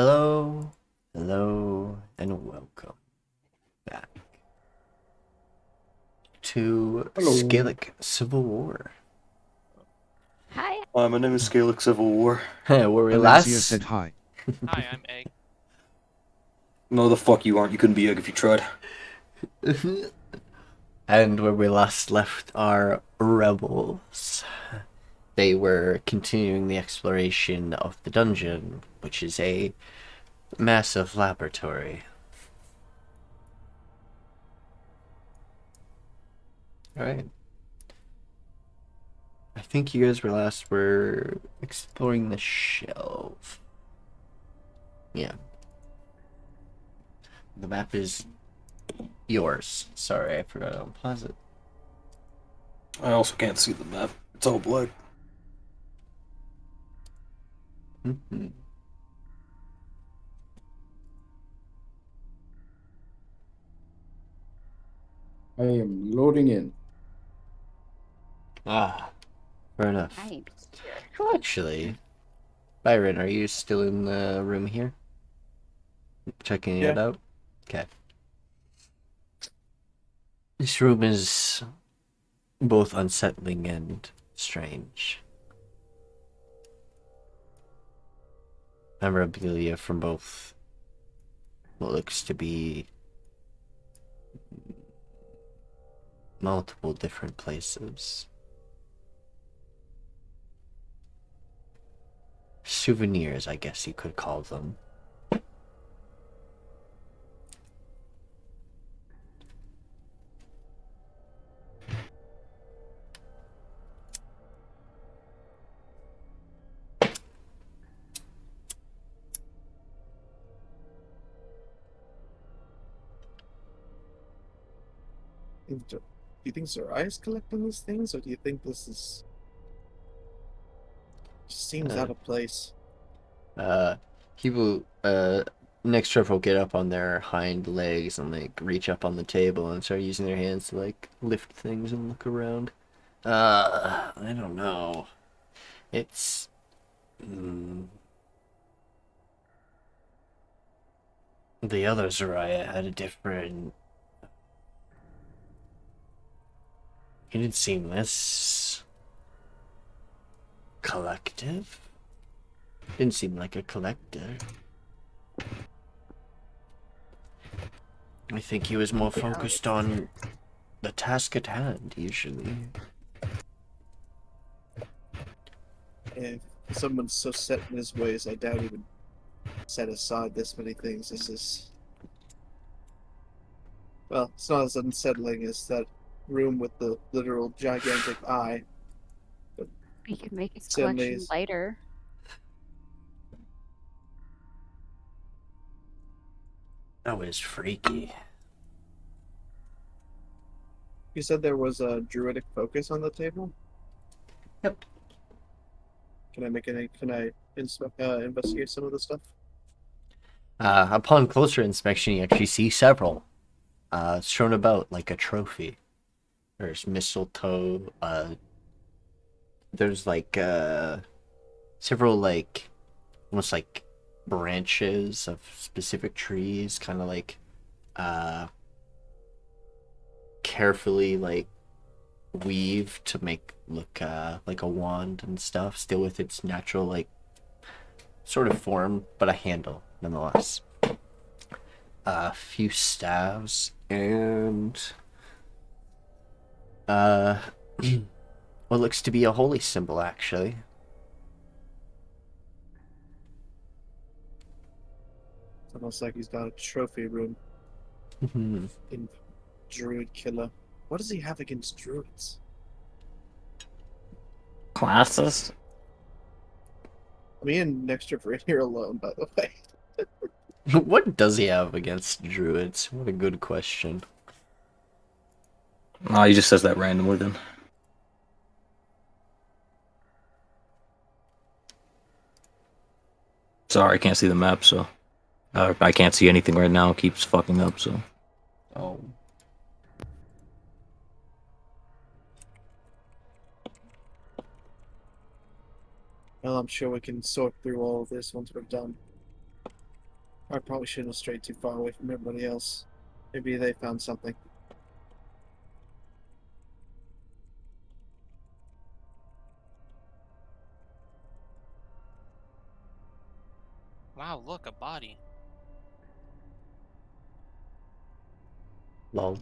Hello, hello, and welcome back to Hello. Scalect Civil War, Hi. Hi, my name is Scalect Civil War. where we Alencia last said hi. Hi, I'm Egg. No, the fuck you aren't. You couldn't be Egg if you tried. and where we last left our rebels. They were continuing the exploration of the dungeon, which is a massive laboratory. All right. I think you guys were exploring the shelf. Yeah. The map is yours. Sorry, I forgot to unpause it. I also can't see the map. It's all black. Mm-hmm. I am loading in. Ah, fair enough. Hi. Well, actually, Byron, are you still in the room here? Checking it Yeah. out? Okay. This room is both unsettling and strange. Memorabilia from both what looks to be multiple different places. Souvenirs, I guess you could call them. Do you think Zariah's collecting these things, or do you think this is just seems Uh, out of place? Uh, people, next trip will get up on their hind legs and like reach up on the table and start using their hands to like lift things and look around. I don't know. It's mm, the other Zariah had a different. He didn't seem this collective. Didn't seem like a collector. I think he was more focused on the task at hand, usually. If someone's so set in his ways, I doubt he would set aside this many things. This is, well, it's not as unsettling as that room with the literal gigantic eye. We can make his Certainly, collection lighter. That was freaky. you said there was a druidic focus on the table. Yep. Can I make any? Can I investigate some of the stuff? Upon closer inspection, you actually see several strewn about like a trophy. There's mistletoe. There's like several like almost like branches of specific trees, kind of like uh, carefully like weaved to make look like a wand and stuff, still with its natural like sort of form, but a handle nonetheless. A few staves and uh what looks to be a holy symbol actually. It's almost like he's got a trophy room Mhm. in Druid Killer. What does he have against druids? Classes? Me and Nextra are in here alone, by the way. What does he have against druids? What a good question. Oh, he just says that randomly then. Sorry, I can't see the map, so. I can't see anything right now. It keeps fucking up, so. Oh. Well, I'm sure we can sort through all of this once we're done. I probably shouldn't have strayed too far away from everybody else. Maybe they found something. Wow, look, a body. Lol.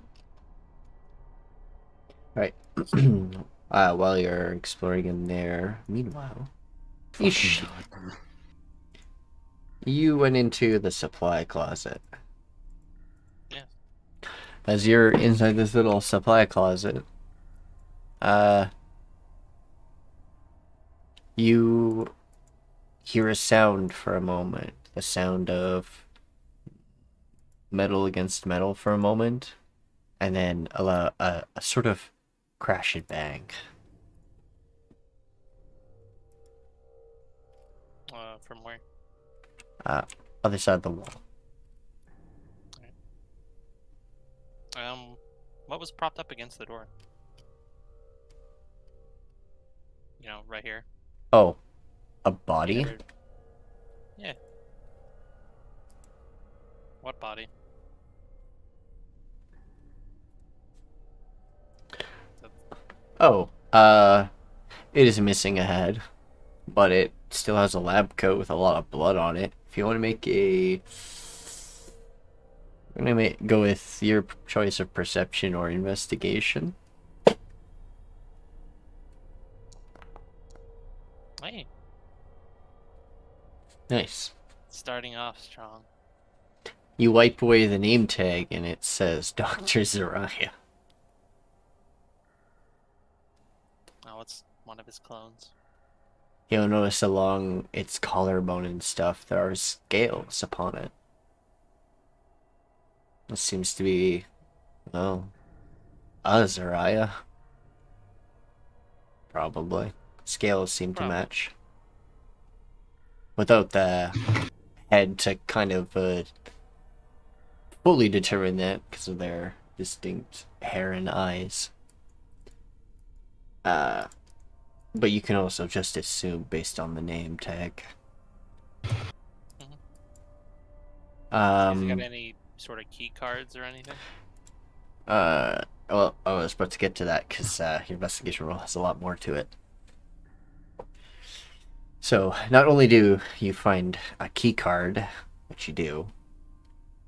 Alright. While you're exploring in there, meanwhile, Itshi, you went into the supply closet. Yeah. As you're inside this little supply closet, you hear a sound for a moment. The sound of metal against metal for a moment, and then a sort of crash and bang. From where? Other side of the wall. What was propped up against the door? You know, right here. Oh, a body? Either... Yeah. What body? Oh, it is missing a head, but it still has a lab coat with a lot of blood on it. If you want to make a... I'm gonna go with your choice of perception or investigation. Hey, Nice. starting off strong. You wipe away the name tag and it says Dr. Zariah. Oh, it's one of his clones. You'll notice along its collarbone and stuff, there are scales upon it. This seems to be, well, Zariah. Probably. Scales seem to match. Without the head to kind of fully determine that because of their distinct hair and eyes. But you can also just assume based on the name tag. Has he got any sort of key cards or anything? Well, I was about to get to that because your investigation roll has a lot more to it. So, not only do you find a key card, which you do,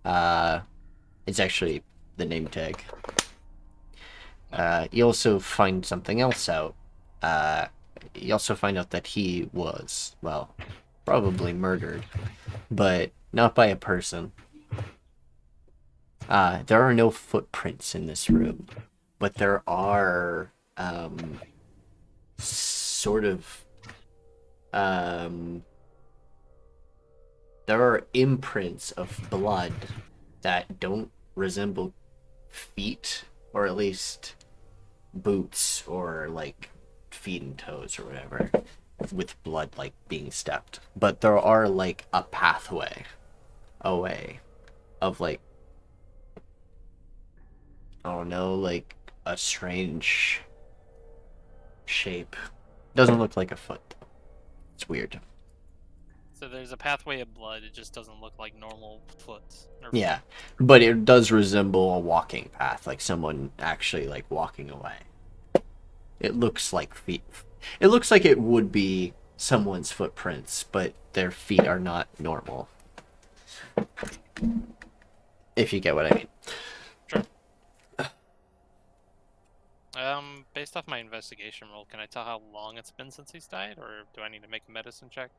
it's actually the name tag. You also find something else out. You also find out that he was, well, probably murdered, but not by a person. There are no footprints in this room, but there are, there are imprints of blood that don't resemble feet, or at least boots, or like feet and toes or whatever, with blood like being stepped. But there are like a pathway away of like, I don't know, like a strange shape. Doesn't look like a foot. It's weird. So there's a pathway of blood, it just doesn't look like normal foot. Yeah, but it does resemble a walking path, like someone actually like walking away. It looks like feet. It looks like it would be someone's footprints, but their feet are not normal. If you get what I mean. Sure. Based off my investigation roll, can I tell how long it's been since he's died, or do I need to make a medicine check?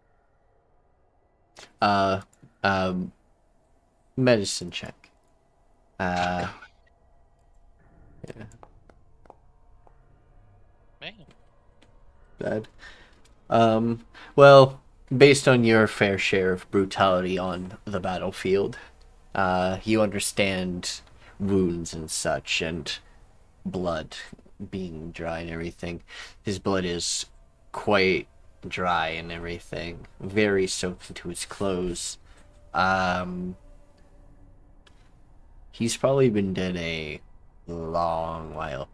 Medicine check. Yeah. Man. Bad. Well, based on your fair share of brutality on the battlefield, you understand wounds and such, and blood being dry and everything. His blood is quite dry and everything, very soaked into his clothes. He's probably been dead a long while,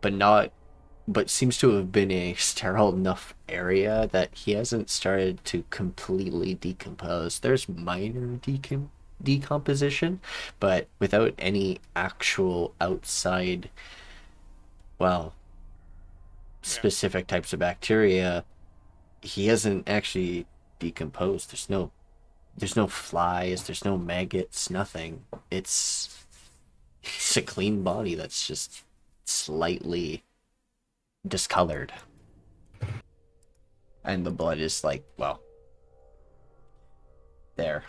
but seems to have been a sterile enough area that he hasn't started to completely decompose. There's minor decomposition, but without any actual outside, well, specific types of bacteria, he hasn't actually decomposed. There's no flies, there's no maggots, nothing. It's a clean body that's just slightly discolored. And the blood is like, well, there.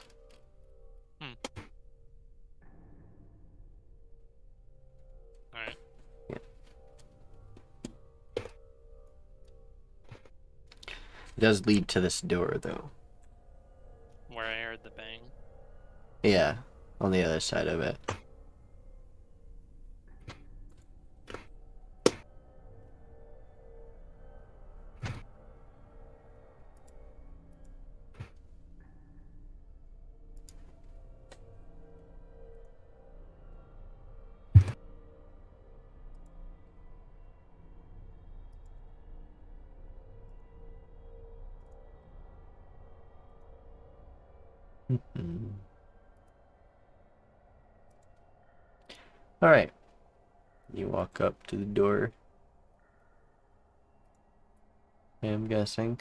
Alright. It does lead to this door, though. Where I heard the bang. Yeah, on the other side of it. Alright. You walk up to the door. I'm guessing.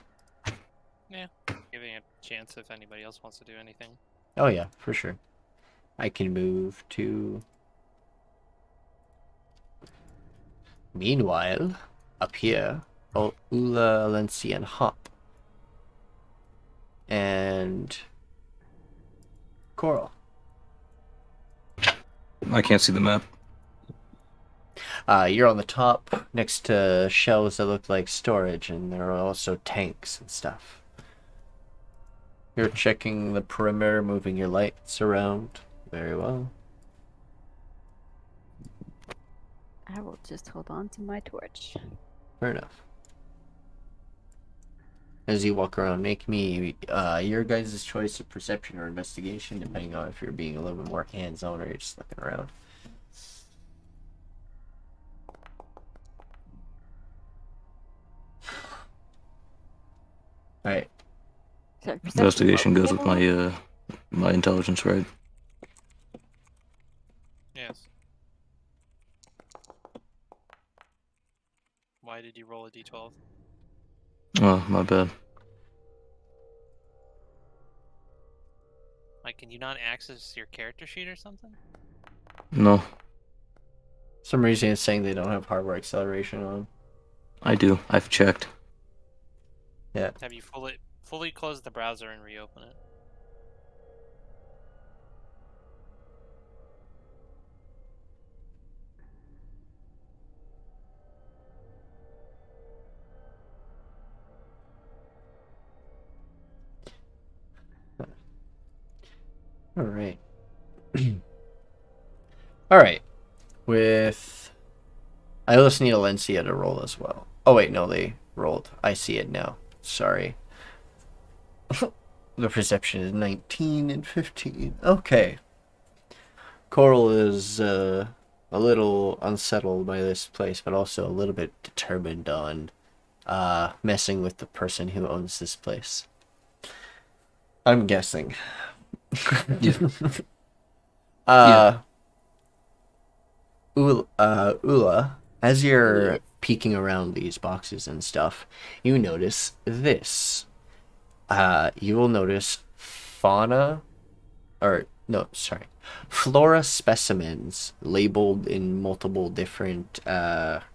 Yeah. Giving a chance if anybody else wants to do anything. Oh yeah, for sure. I can move to... Meanwhile, up here, Ulla, Alencia, and Hop. And... Koarl. I can't see the map. You're on the top, next to shelves that look like storage, and there are also tanks and stuff. You're checking the perimeter, moving your lights around. Very well. I will just hold on to my torch. Fair enough. As you walk around, make me your guys' choice of perception or investigation, depending on if you're being a little bit more hands-on or you're just looking around. Alright. So, Investigation goes with my my intelligence, right? Yes. Why did you roll a d12? Oh, my bad. Like, can you not access your character sheet or something? No, Some reason it's saying they don't have hardware acceleration on. I do. I've checked. Yeah. Have you fully closed the browser and reopen it? Alright. Alright. I also need Alencia to roll as well. Oh wait, no, they rolled. I see it now. Sorry. The perception is 19 and 15. Okay. Koarl is a little unsettled by this place, but also a little bit determined on messing with the person who owns this place. I'm guessing. Yeah. Ulla, as you're peeking around these boxes and stuff, you notice this. You will notice flora specimens labeled in multiple different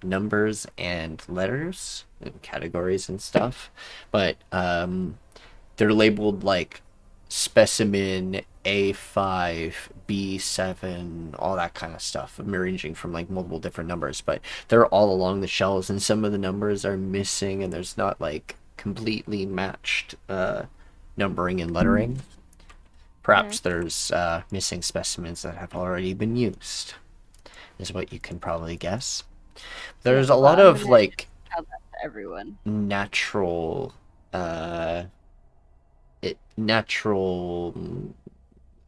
numbers and letters and categories and stuff, but they're labeled like specimen A5, B7, all that kind of stuff, ranging from like multiple different numbers, but they're all along the shelves, and some of the numbers are missing, and there's not like completely matched numbering and lettering. Perhaps there's missing specimens that have already been used, is what you can probably guess. There's a lot of like Tell that to everyone. natural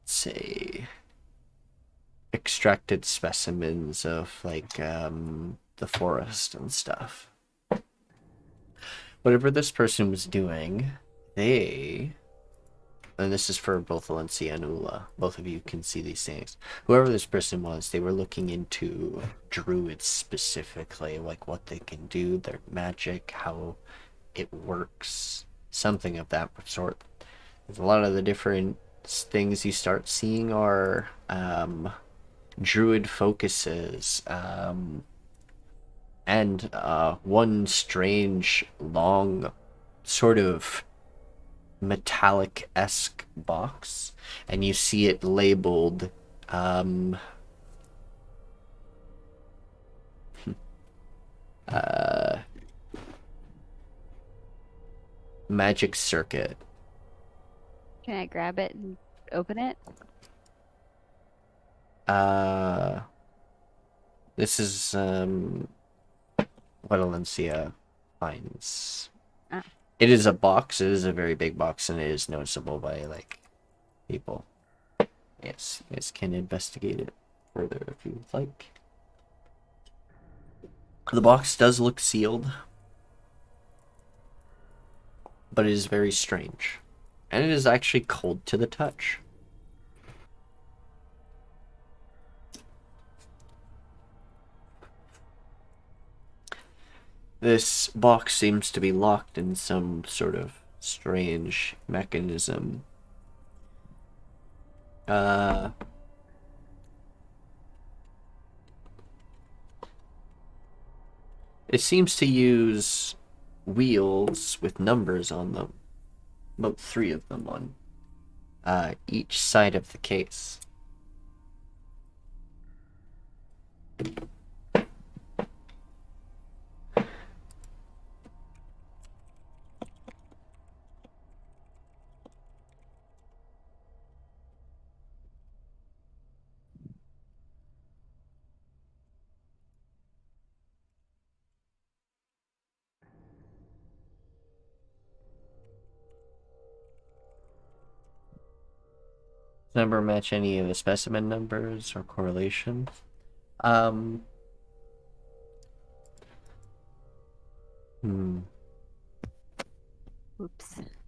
say extracted specimens of like the forest and stuff. Whatever this person was doing, they and this is for both Alencia and Ulla, both of you can see these things. Whoever this person was, they were looking into druids specifically, like what they can do, their magic, how it works, something of that sort. A lot of the different things you start seeing are druid focuses, and one strange, long, sort of metallic-esque box, and you see it labeled magic circuit. Can I grab it and open it? This is what Alencia finds. Ah. It is a box. It is a very big box, and it is noticeable by like people. Yes, you guys can investigate it further if you would like. The box does look sealed, but it is very strange, and it is actually cold to the touch. This box seems to be locked in some sort of strange mechanism. It seems to use wheels with numbers on them. About 3 of them on each side of the case. Number match any of the specimen numbers or correlation. Oops.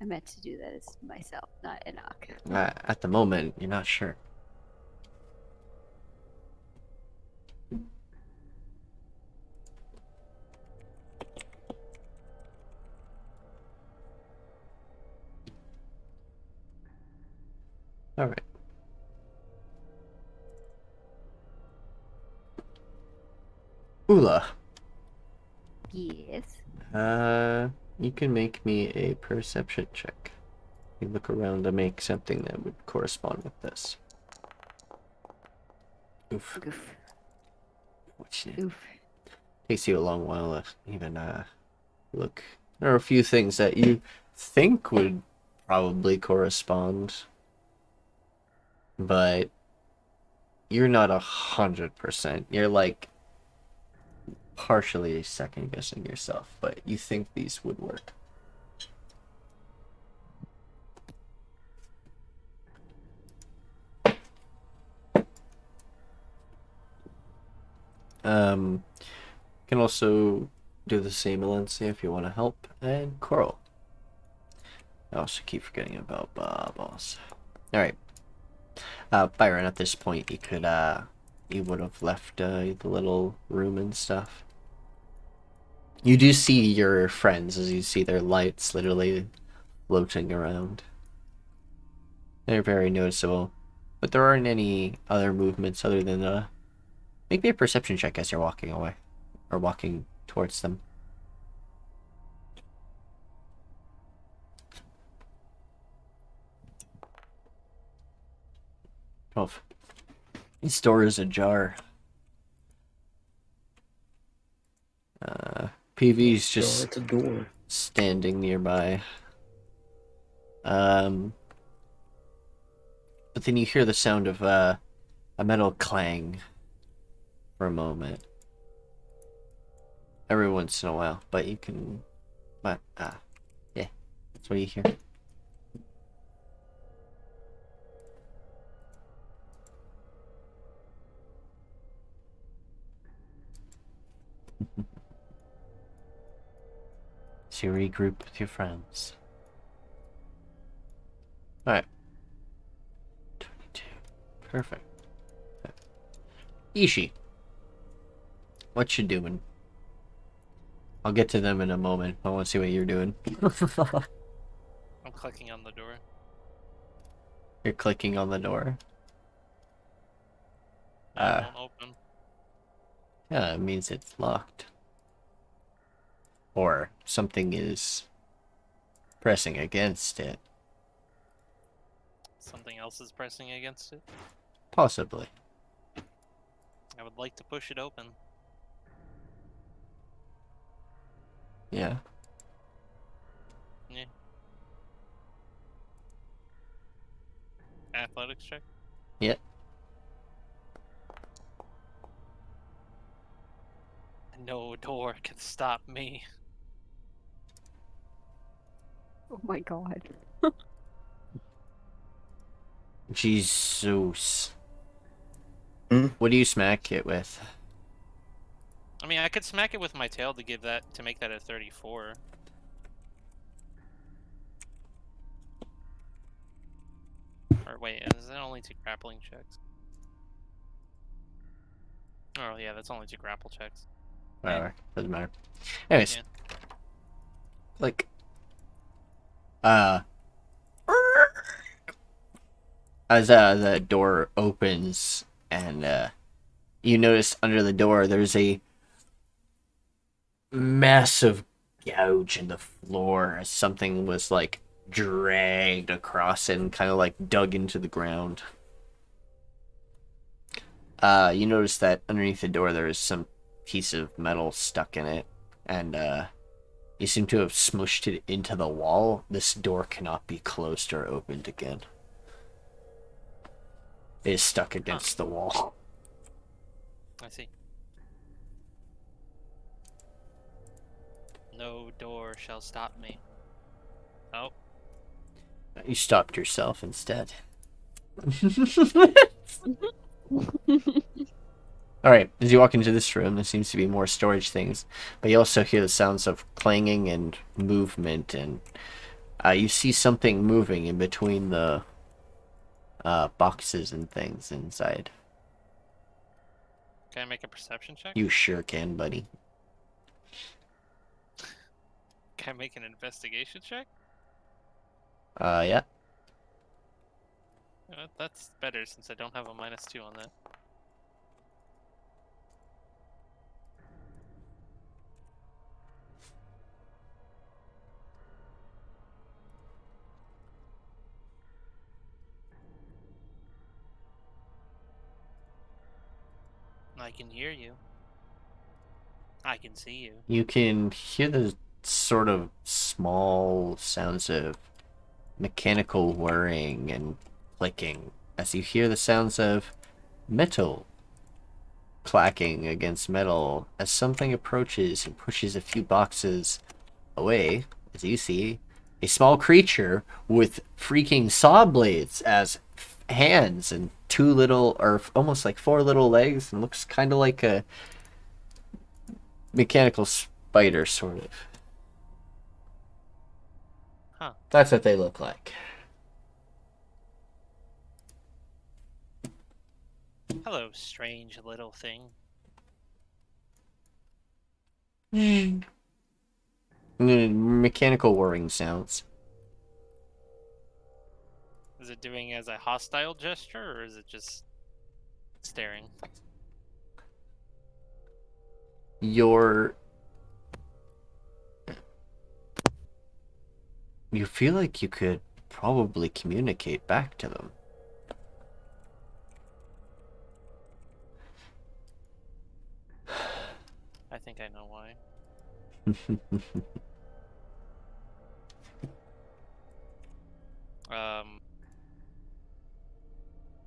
I meant to do that as myself, not Enoch. At the moment, you're not sure. All right. Ulla. Yes. You can make me a perception check. You look around to make something that would correspond with this. Oof. Oof. Which Oof. takes you a long while to even look. There are a few things that you think would probably correspond, but you're not 100%. You're like partially second guessing yourself, but you think these would work. Can also do the same, Alencia, if you want to help, and Koarl. I also keep forgetting about boss. All right, Biran. At this point, you could you would have left the little room and stuff. You do see your friends as you see their lights literally floating around. They're very noticeable, but there aren't any other movements other than make me a perception check as you're walking away, or walking towards them. 12. This door is ajar. PV's just at the door. standing nearby. But then you hear the sound of a metal clang for a moment. Every once in a while, but you can... But, yeah, that's what you hear. So you regroup with your friends. Alright. Perfect. Itshi, what you doing? I'll get to them in a moment. I want to see what you're doing. I'm clicking on the door. You're clicking on the door. It won't open. Yeah, it means it's locked. Or something is pressing against it. Something else is pressing against it. Possibly. I would like to push it open. Yeah. Yeah. Athletics check. Yeah. No door can stop me. Oh my god. Jesus. Hmm? What do you smack it with? I mean, I could smack it with my tail to make that a 34. Or wait, is that only 2 grappling checks? Oh yeah, that's only 2 grapple checks. Whatever. Doesn't matter. Anyways. Yeah. Like. As the door opens and you notice under the door there's a massive gouge in the floor as something was like dragged across it and kind of like dug into the ground. You notice that underneath the door there is some piece of metal stuck in it, and you seem to have smushed it into the wall. This door cannot be closed or opened again. It is stuck against the wall. I see. No door shall stop me. Oh, You stopped yourself instead. Alright, as you walk into this room, there seems to be more storage things, but you also hear the sounds of clanging and movement, and you see something moving in between the boxes and things inside. can I make a perception check? You sure can, buddy. Can I make an investigation check? Yeah. That's better since I don't have a -2 on that. I can hear you. I can see you. You can hear the sort of small sounds of mechanical whirring and clicking as you hear the sounds of metal clacking against metal as something approaches and pushes a few boxes away. As you see a small creature with freaking saw blades as hands and 2 little, or almost like 4 little legs, and looks kind of like a mechanical spider, sort of. Huh. That's what they look like. Hello, strange little thing. Mechanical whirring sounds. Is it doing as a hostile gesture, or is it just staring? You feel like you could probably communicate back to them. I think I know why.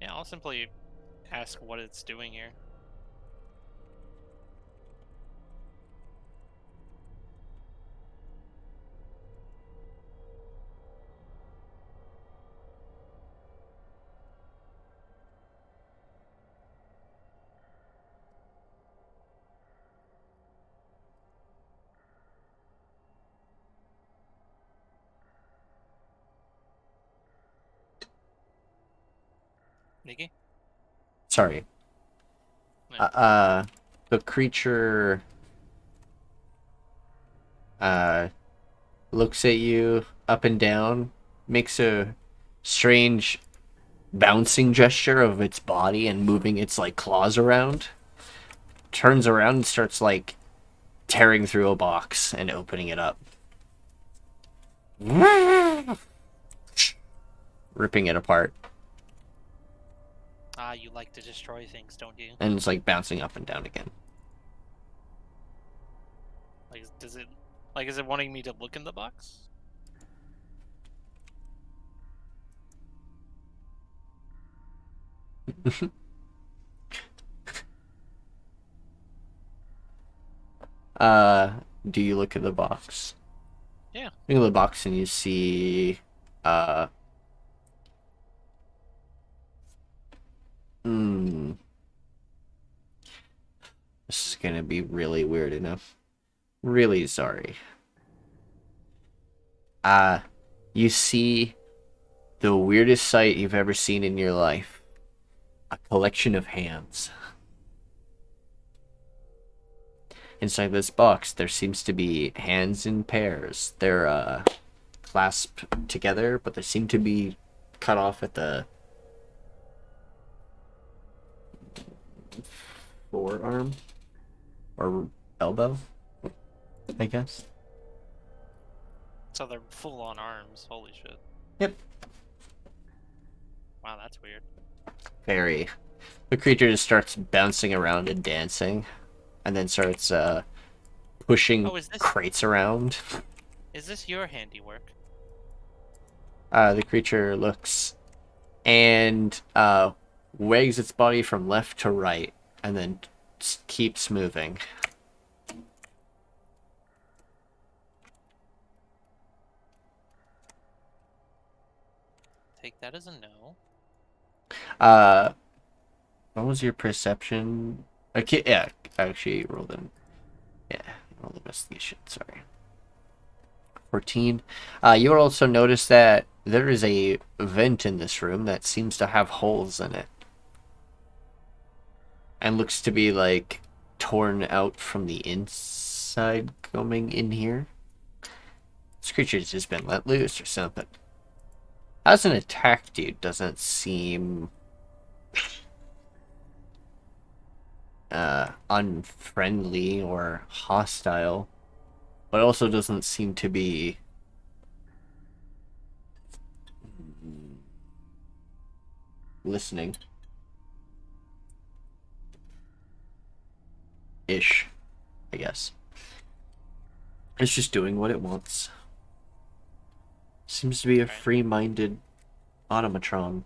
Yeah, I'll simply ask what it's doing here. Nikki? Sorry. Yeah. The creature looks at you up and down, makes a strange bouncing gesture of its body and moving its like claws around, turns around and starts like tearing through a box and opening it up, ripping it apart, Ah, you like to destroy things, don't you? and it's like bouncing up and down again. Like, does it, like, is it wanting me to look in the box? Do you look at the box? Yeah. Look at the box and you see this is gonna be really weird enough. Really sorry. You see the weirdest sight you've ever seen in your life. A collection of hands. Inside this box, there seems to be hands in pairs. They're clasped together, but they seem to be cut off at the forearm or elbow, I guess. So they're full on arms. Holy shit. Yep. Wow, that's weird. Very. The creature just starts bouncing around and dancing, and then starts pushing Oh, is this- crates around. Is this your handiwork? The creature looks and wags its body from left to right, and then keeps moving. Take that as a no. What was your perception? Okay, yeah, actually rolled in. Yeah, rolled investigation. Sorry. 14. You will also notice that there is a vent in this room that seems to have holes in it, and looks to be like torn out from the inside coming in here. This creature's just been let loose or something. Hasn't attacked you, doesn't seem unfriendly or hostile, but also doesn't seem to be listening ish, I guess. It's just doing what it wants. Seems to be a free-minded automatron.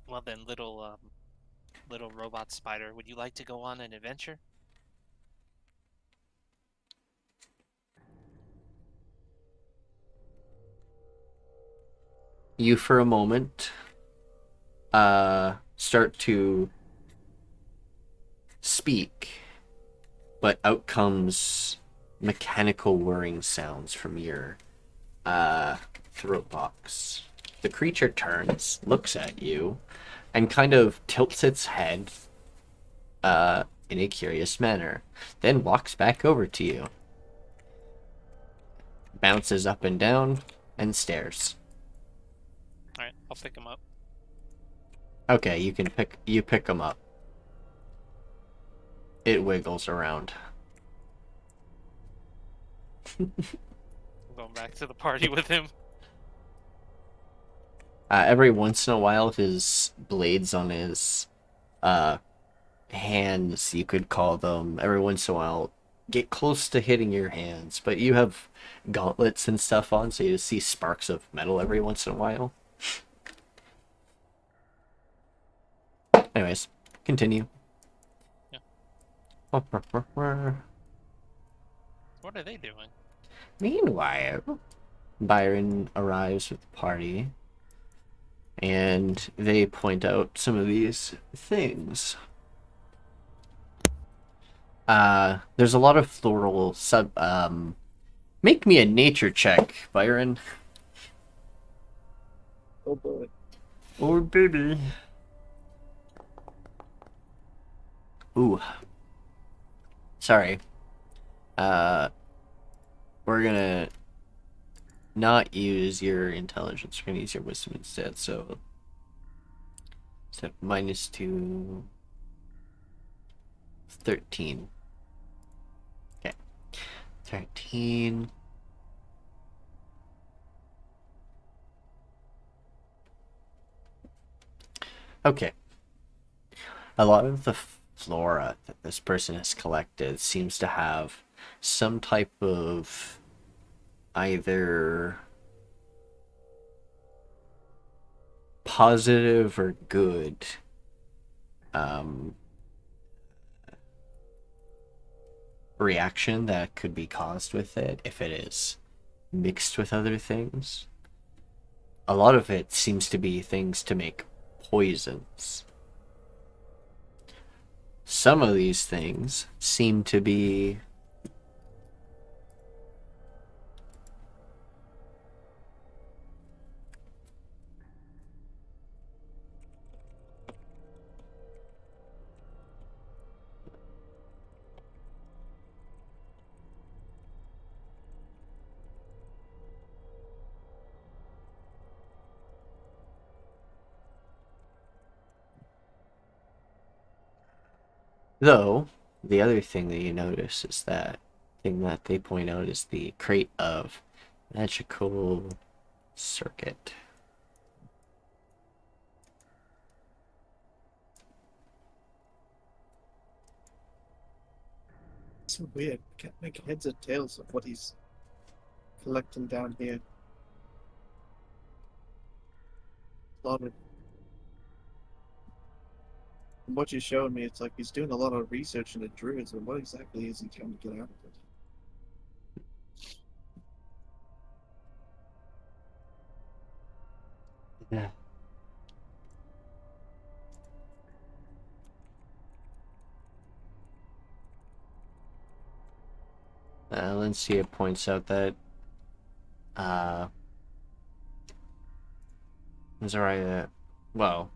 Well then, little robot spider, would you like to go on an adventure? You, for a moment, start to speak, but out comes mechanical whirring sounds from your throat box. The creature turns, looks at you, and kind of tilts its head in a curious manner, then walks back over to you, bounces up and down, and stares. Alright, I'll pick him up. Okay, you pick him up. It wiggles around. I'm going back to the party with him. Every once in a while, his blades on his hands, you could call them, every once in a while, get close to hitting your hands. But you have gauntlets and stuff on, so you see sparks of metal every once in a while. Anyways, continue. Yeah. What What are they doing? Meanwhile, Byron arrives with the party, and they point out some of these things. There's a lot of floral make me a nature check, Byron. Oh boy. Oh, baby. Ooh. Sorry. We're gonna not use your intelligence. We're gonna use your wisdom instead. So -2, 13. Okay. 13. Okay. A lot of the flora that this person has collected seems to have some type of either positive or good reaction that could be caused with it if it is mixed with other things. A lot of it seems to be things to make poisons. Some of these things seem to be though, the other thing that you notice is that thing that they point out is the crate of magical circuit. It's so weird. Can't make heads or tails of what he's collecting down here. A lot of. From what you're showing me, it's like he's doing a lot of research into druids, but what exactly is he trying to get out of it? Yeah. Alencia points out that Zariah, well,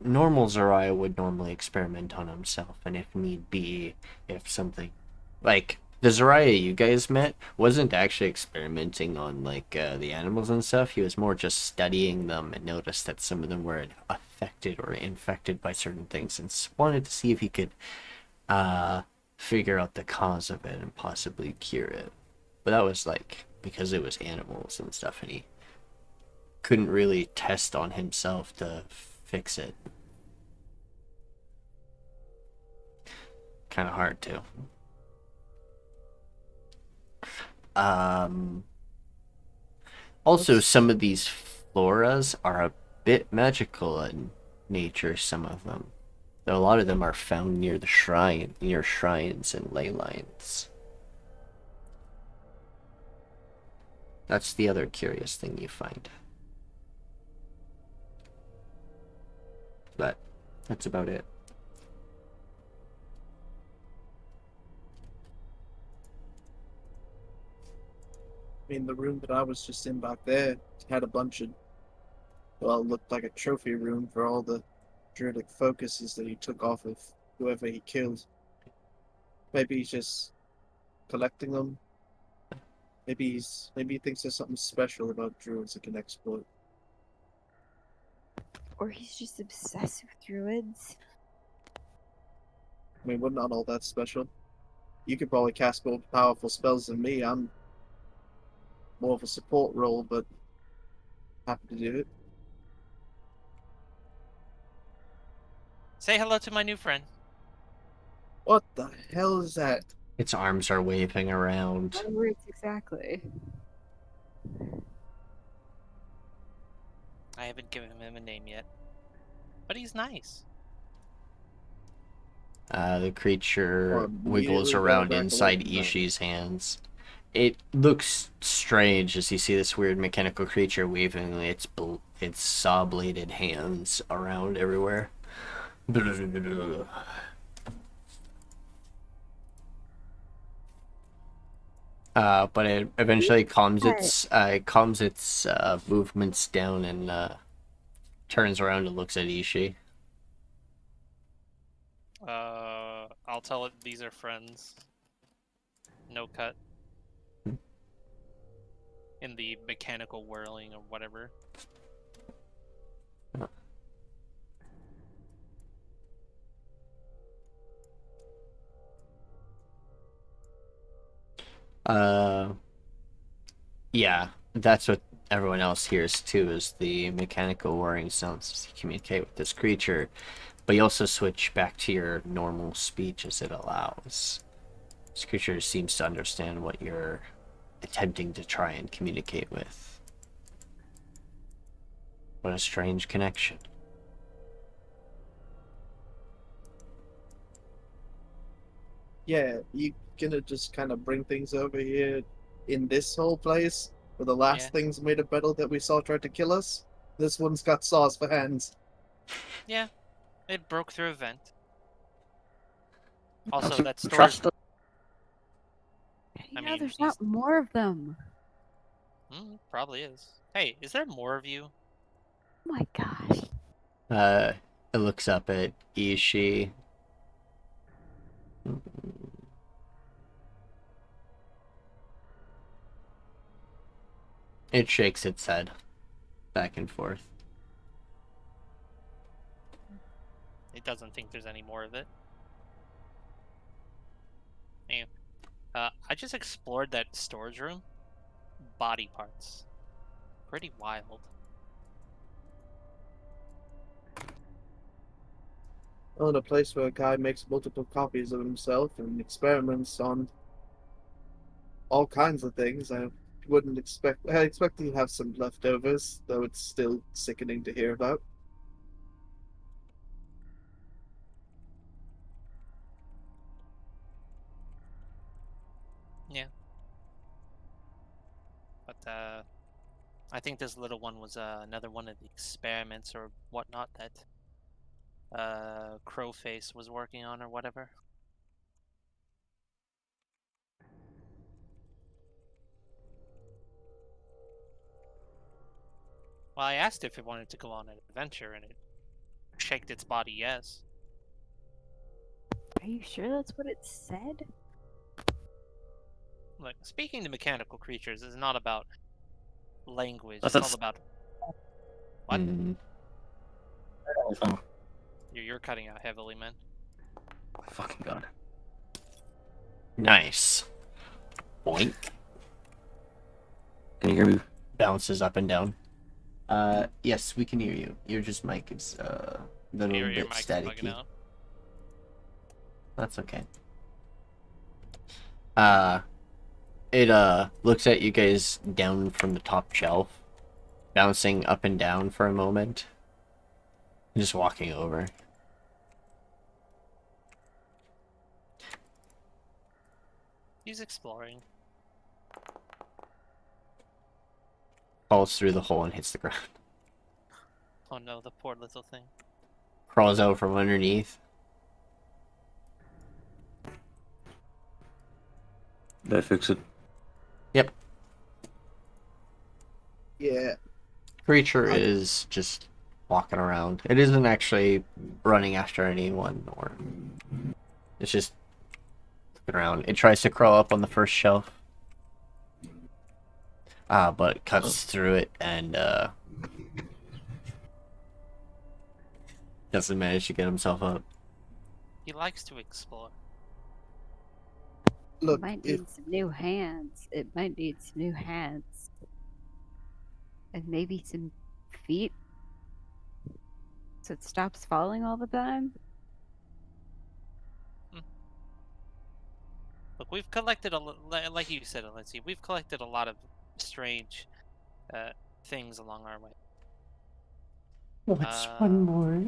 normal Zariah would normally experiment on himself, and if need be, if something like the Zariah you guys met wasn't actually experimenting on like the animals and stuff. He was more just studying them and noticed that some of them were affected or infected by certain things, and wanted to see if he could figure out the cause of it and possibly cure it. But that was like because it was animals and stuff, and he couldn't really test on himself to fix it. Kind of hard to. Also, some of these floras are a bit magical in nature. Some of them, a lot of them are found near the shrine, near shrines and ley lines. That's the other curious thing you find. But that's about it. I mean, the room that I was just in back there had a bunch of, well, it looked like a trophy room for all the druidic focuses that he took off of whoever he killed. Maybe he's just collecting them. Maybe he thinks there's something special about druids that can exploit. Or he's just obsessed with druids. I mean, we're not all that special. You could probably cast more powerful spells than me. I'm more of a support role, but happy to do it. Say hello to my new friend. What the hell is that? Its arms are waving around. What words exactly? I haven't given him a name yet, but he's nice. The creature Or wiggles immediately go around back inside away from that. Ishi's hands. It looks strange as you see this weird mechanical creature waving its saw-bladed hands around everywhere. But it eventually calms its movements down and turns around and looks at Ishi. I'll tell it these are friends. No cut. In the mechanical whirling or whatever. Yeah, that's what everyone else hears too, is the mechanical whirring sounds to communicate with this creature. But you also switch back to your normal speech as it allows. This creature seems to understand what you're attempting to try and communicate with. What a strange connection. Yeah, you gonna just kind of bring things over here in this whole place where the last Yeah. things made of metal that we saw tried to kill us? This one's got saws for hands. Yeah. It broke through a vent. Also, Doesn't that storage. trust it. Yeah, mean, there's he's- not more of them. Probably is. Hey, is there more of you? Oh my gosh. It looks up at Itshi. It shakes its head back and forth. It doesn't think there's any more of it. Anyway, I just explored that storage room. Body parts. Pretty wild. Oh, a place where a guy makes multiple copies of himself and experiments on all kinds of things. I wouldn't expect. I expect you have some leftovers, though it's still sickening to hear about. Yeah. But I think this little one was another one of the experiments or whatnot that Crowface was working on or whatever. Well, I asked if it wanted to go on an adventure, and it shaked its body yes. Are you sure that's what it said? Look, speaking to mechanical creatures is not about language. That's It's all it's- about what? Oh, You're cutting out heavily, man. fucking god. Nice. Boink. Can you hear me? Bounces up and down. Yes, we can hear you. Your just mic is a little Your bit mic's bugging staticky. out. That's okay. It looks at you guys down from the top shelf, bouncing up and down for a moment, and just walking over. He's exploring. Falls through the hole and hits the ground. Oh no, the poor little thing. Crawls out from underneath. Did I fix it? Yep. Yeah, Creature is just walking around. It isn't actually running after anyone, or it's just looking around. It tries to crawl up on the first shelf, but cuts through it and doesn't manage to get himself up. He likes to explore. look, It might if need some new hands. It might need some new hands. And maybe some feet. So it stops falling all the time. Look, we've collected like you said, Alencia, we've collected a lot of strange things along our way. What's one more?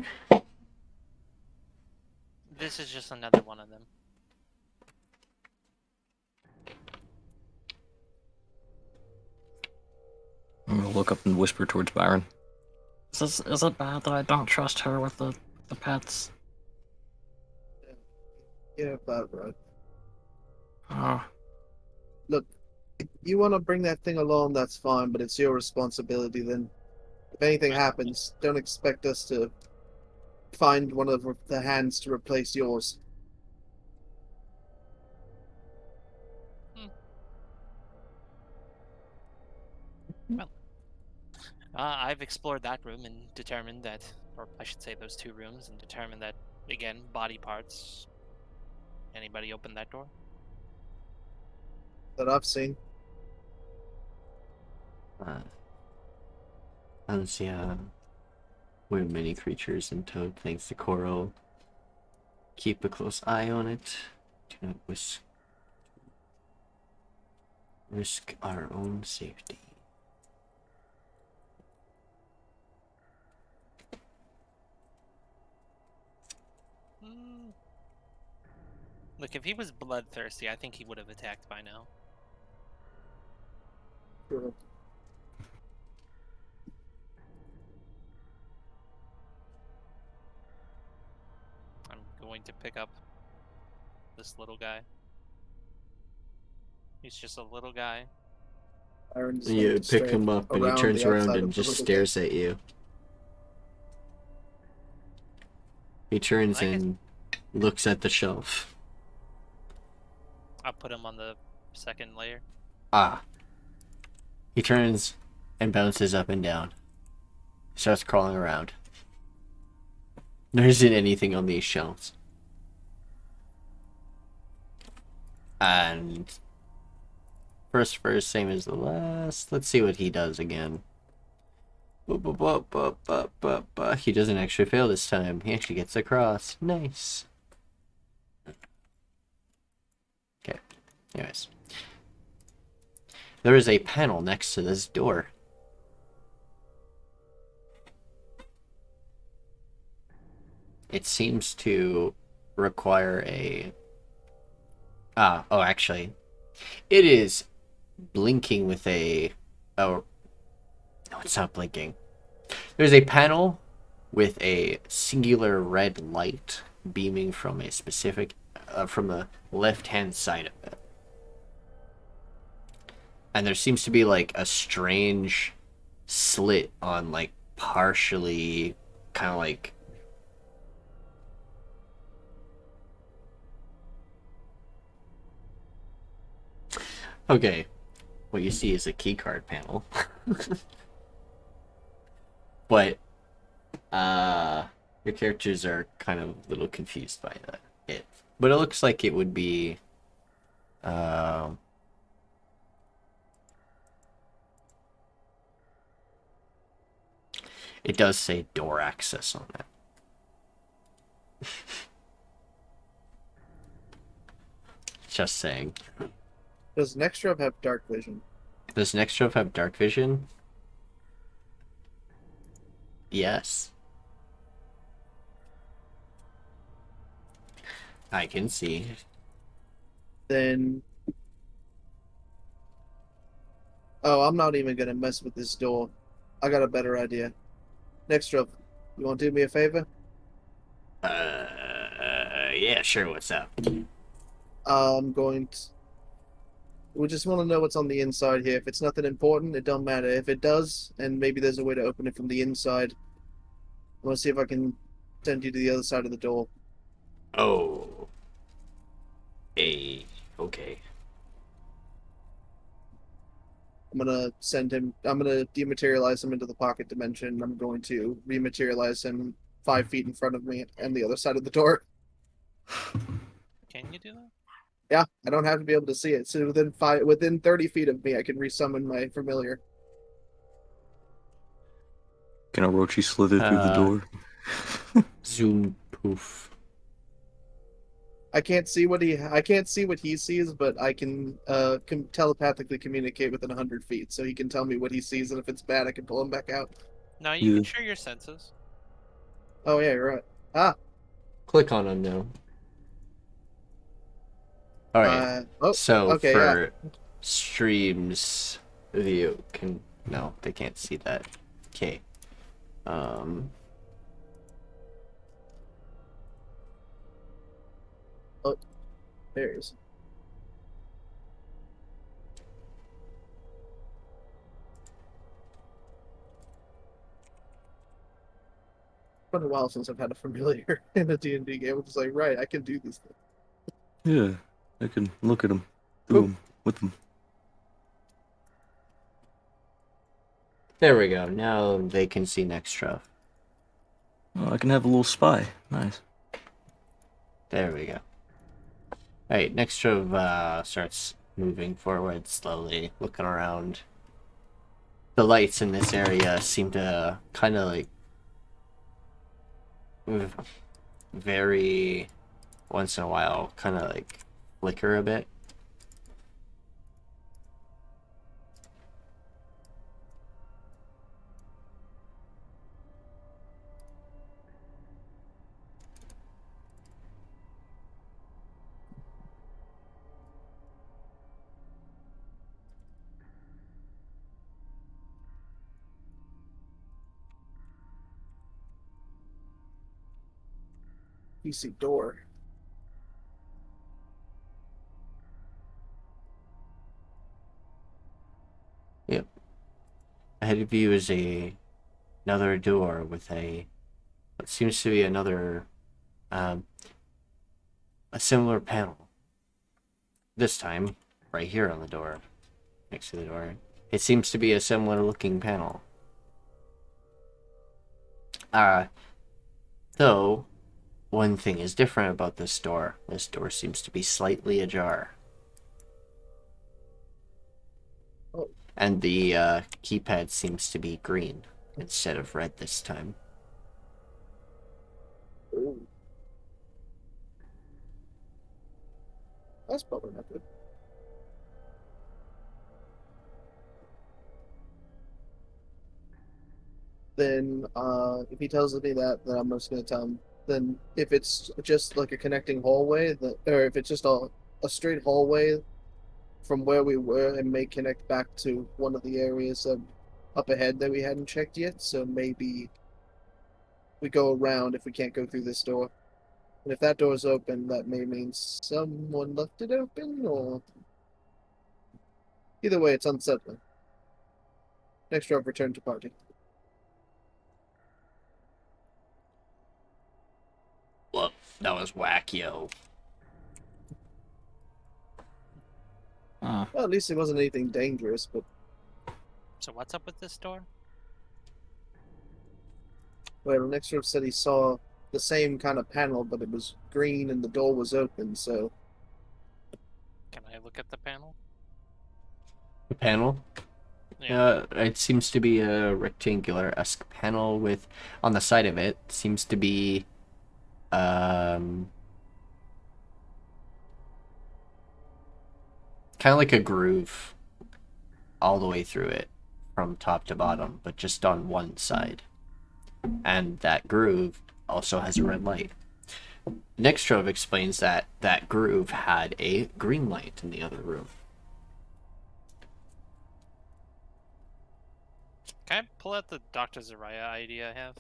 This is just another one of them. I'm gonna look up and whisper towards Byron. Is it bad that I don't trust her with the pets? yeah, about right. Oh, Look, if you want to bring that thing along, that's fine, but it's your responsibility. Then, if anything happens, don't expect us to find one of the hands to replace yours. I've explored that room and determined that, or I should say those two rooms, and determined that, again, body parts. Anybody open that door? That I've seen. Alencia, we have many creatures in tow thanks to Koarl. Keep a close eye on it. Do not risk our own safety. Hmm. Look, if he was bloodthirsty, I think he would have attacked by now. Sure. I'm going to pick up this little guy. He's just a little guy. Byron's going You to pick stray him up and he around turns the around outside and of the just little stares at you. He turns I guess- and looks at the shelf. I'll put him on the second layer. Ah. He turns and bounces up and down. Starts crawling around. There isn't anything on these shelves. And first, same as the last. Let's see what he does again. He doesn't actually fail this time. He actually gets across. Nice. Okay. Anyways. There is a panel next to this door. It seems to require a... oh, actually. It is blinking with a... Oh, no, it's not blinking. There's a panel with a singular red light beaming from a specific... from the left-hand side of it. And there seems to be, like, a strange slit on, like, partially... kind of like... Okay, what you see is a keycard panel. But, your characters are kind of a little confused by it. But it looks like it would be, it does say door access on that. Just saying. Does Nextdrop have dark vision? Does Nextdrop have dark vision? Yes. I can see. Then... Oh, I'm not even gonna mess with this door. I got a better idea. Nextdrop, you want to do me a favor? Yeah, sure, what's up? I'm going to... We just want to know what's on the inside here. If it's nothing important, it don't matter. If it does, and maybe there's a way to open it from the inside, I want to see if I can send you to the other side of the door. Oh. Okay. I'm gonna send him. I'm gonna dematerialize him into the pocket dimension. I'm going to rematerialize him 5 feet in front of me and the other side of the door. Can you do that? Yeah, I don't have to be able to see it. So within 30 feet of me, I can resummon my familiar. Can Orochi slither through the door? Zoom poof. I can't see what he sees, but I can telepathically communicate within 100 feet, so he can tell me what he sees, and if it's bad, I can pull him back out. No, you Yeah. can share your senses. Oh yeah, you're right. Ah, Click on him now. Alright. So okay, for streams view can no, they can't see that. Okay. there he is. been a while since I've had a familiar in a D&D game. I'm just like, right, I can do this thing. Yeah, I can look at them, do them with them. There we go. Now they can see Nextra. Oh, I can have a little spy. Nice. There we go. Alright, Nextra starts moving forward slowly, looking around. The lights in this area seem to kind of like move very once in a while, kind of like flicker a bit. PC door. Yep. Ahead of you is another door with what seems to be another a similar panel. This time, right here on the door, next to the door. It seems to be a similar looking panel. Though, one thing is different about this door. This door seems to be slightly ajar. Oh. And the keypad seems to be green instead of red this time. Ooh. That's probably not good. Then, if he tells me that, then I'm just gonna tell him. Then, if it's just like a connecting hallway, or if it's just a straight hallway from where we were, and may connect back to one of the areas up ahead that we hadn't checked yet. So maybe we go around if we can't go through this door. And if that door's open, that may mean someone left it open, or either way, it's unsettling. Next drop, return to party. Well, that was whack, yo. Ah, Well, at least it wasn't anything dangerous, but So what's up with this door? whatever. Next drop said he saw the same kind of panel, but it was green and the door was open, so Can I look at the panel? The panel? Yeah. It seems to be a rectangular-esque panel with, on the side of it, seems to be, kind of like a groove all the way through it, from top to bottom, but just on one side. And that groove also has a red light. Next Trove explains that that groove had a green light in the other room. Can I pull out the Dr. Zariah ID I have?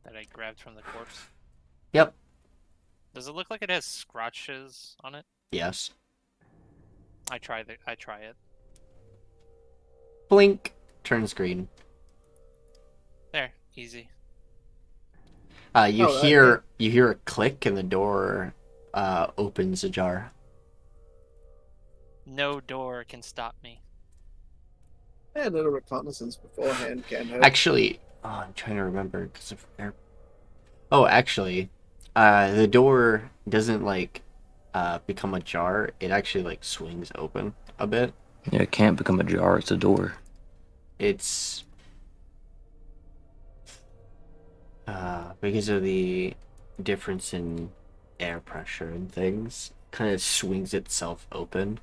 That I grabbed from the corpse? Yep. Does it look like it has scratches on it? Yes. I try it. Blink. Turns green. There, easy. You Oh, hear a click and the door opens ajar. No door can stop me. a little reconnaissance beforehand can help. Actually, I'm trying to remember because of air. Oh, actually, the door doesn't like become ajar. It actually like swings open a bit. yeah, it can't become a jar. It's a door. It's because of the difference in air pressure and things, kind of swings itself open.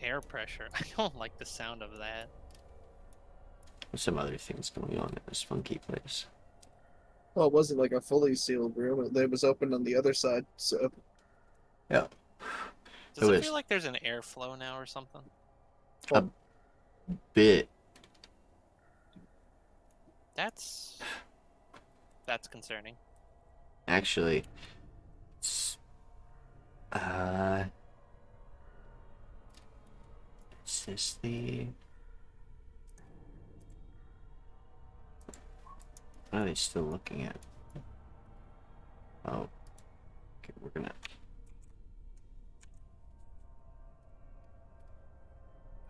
Air pressure. I don't like the sound of that. There's some other things going on in this funky place. Well, it wasn't like a fully sealed room. It was open on the other side, so Yeah. Does It it was. feel like there's an airflow now or something? A bit. That's concerning. Actually, it's, is this the... What are they still looking at? Oh. Okay, we're gonna...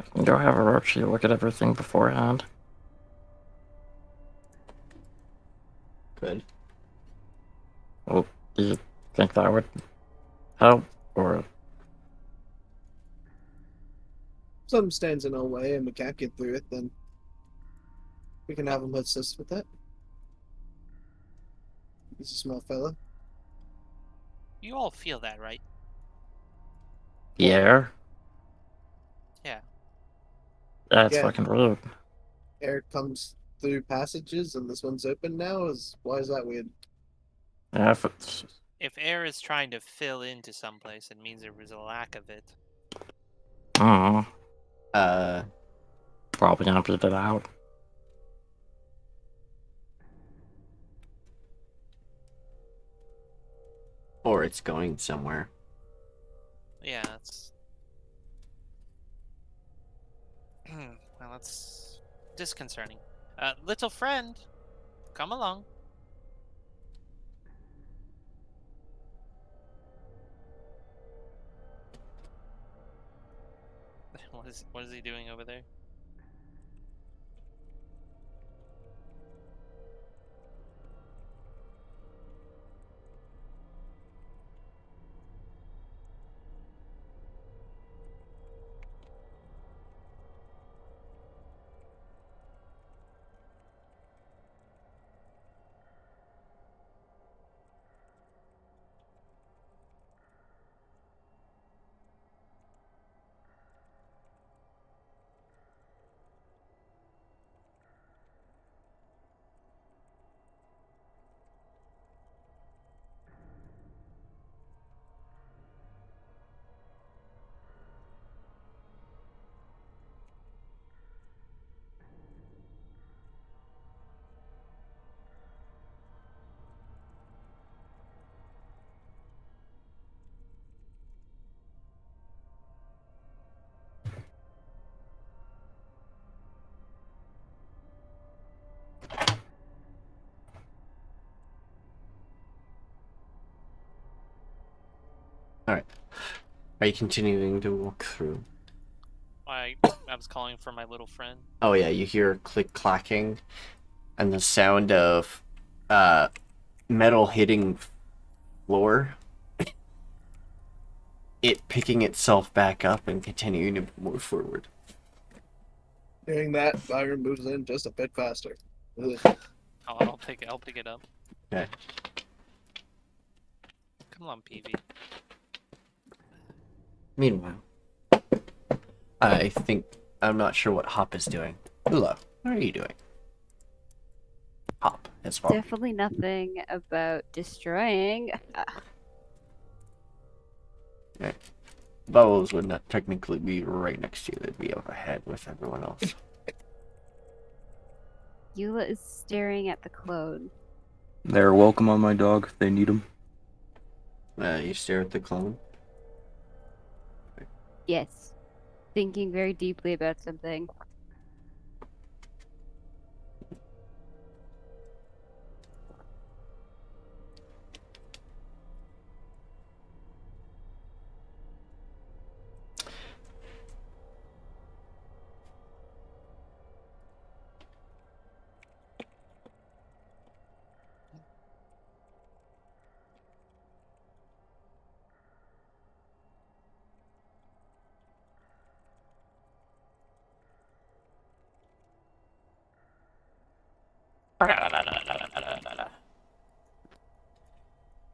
I can go have a Rochi look at everything beforehand. Good. Well, do you think that would help? Or Something stands in our way and we can't get through it, then we can have him assist with that. He's a small fella. You all feel that, right? the air? Yeah. That's Yeah. fucking rude. Air comes through passages and this one's open now. Why is that weird? Yeah, if it's... If air is trying to fill into someplace, it means there was a lack of it. Oh, Uh, probably emptied it out. or it's going somewhere. Yeah, that's... well, that's disconcerting. Little friend, come along. What is he doing over there? Alright. Are you continuing to walk through? I was calling for my little friend. Oh yeah, you hear click clacking and the sound of metal hitting floor. It picking itself back up and continuing to move forward. Hearing that, Byron moves in just a bit faster. Ugh. I'll pick it up. Okay. Come on, PV. Meanwhile, I'm not sure what Hop is doing. Ulla, what are you doing? Hop as well. Definitely nothing about destroying. Bubbles would not technically be right next to you. They'd be up ahead with everyone else. Ulla is staring at the clone. They're welcome on my dog if they need them. You stare at the clone. Yes. Thinking very deeply about something.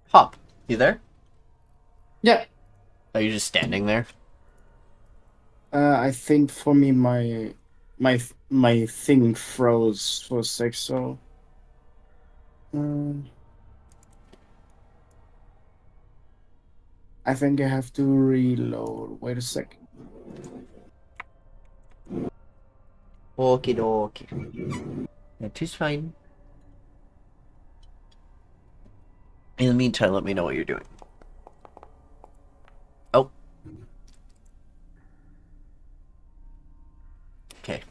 Hop, you there? Yeah. Are you just standing there? I think for me my thing froze for a sec, so I think I have to reload. Wait a sec. Okie dokie. That is fine. In the meantime, let me know what you're doing. Oh. Okay.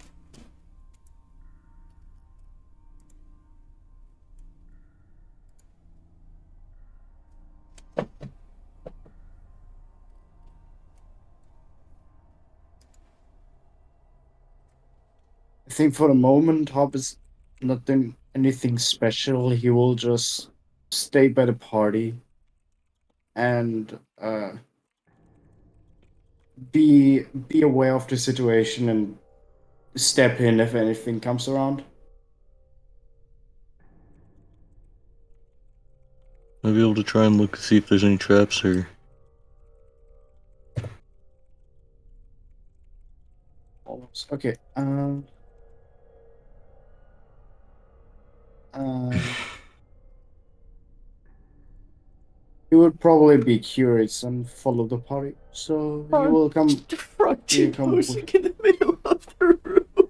think for the moment, Hop is not doing anything special. He will just stay by the party and be aware of the situation and step in if anything comes around. I'll be able to try and look to see if there's any traps or. Okay. You would probably be curious and follow the party, so you will come. Frog You come posing in the middle of the room.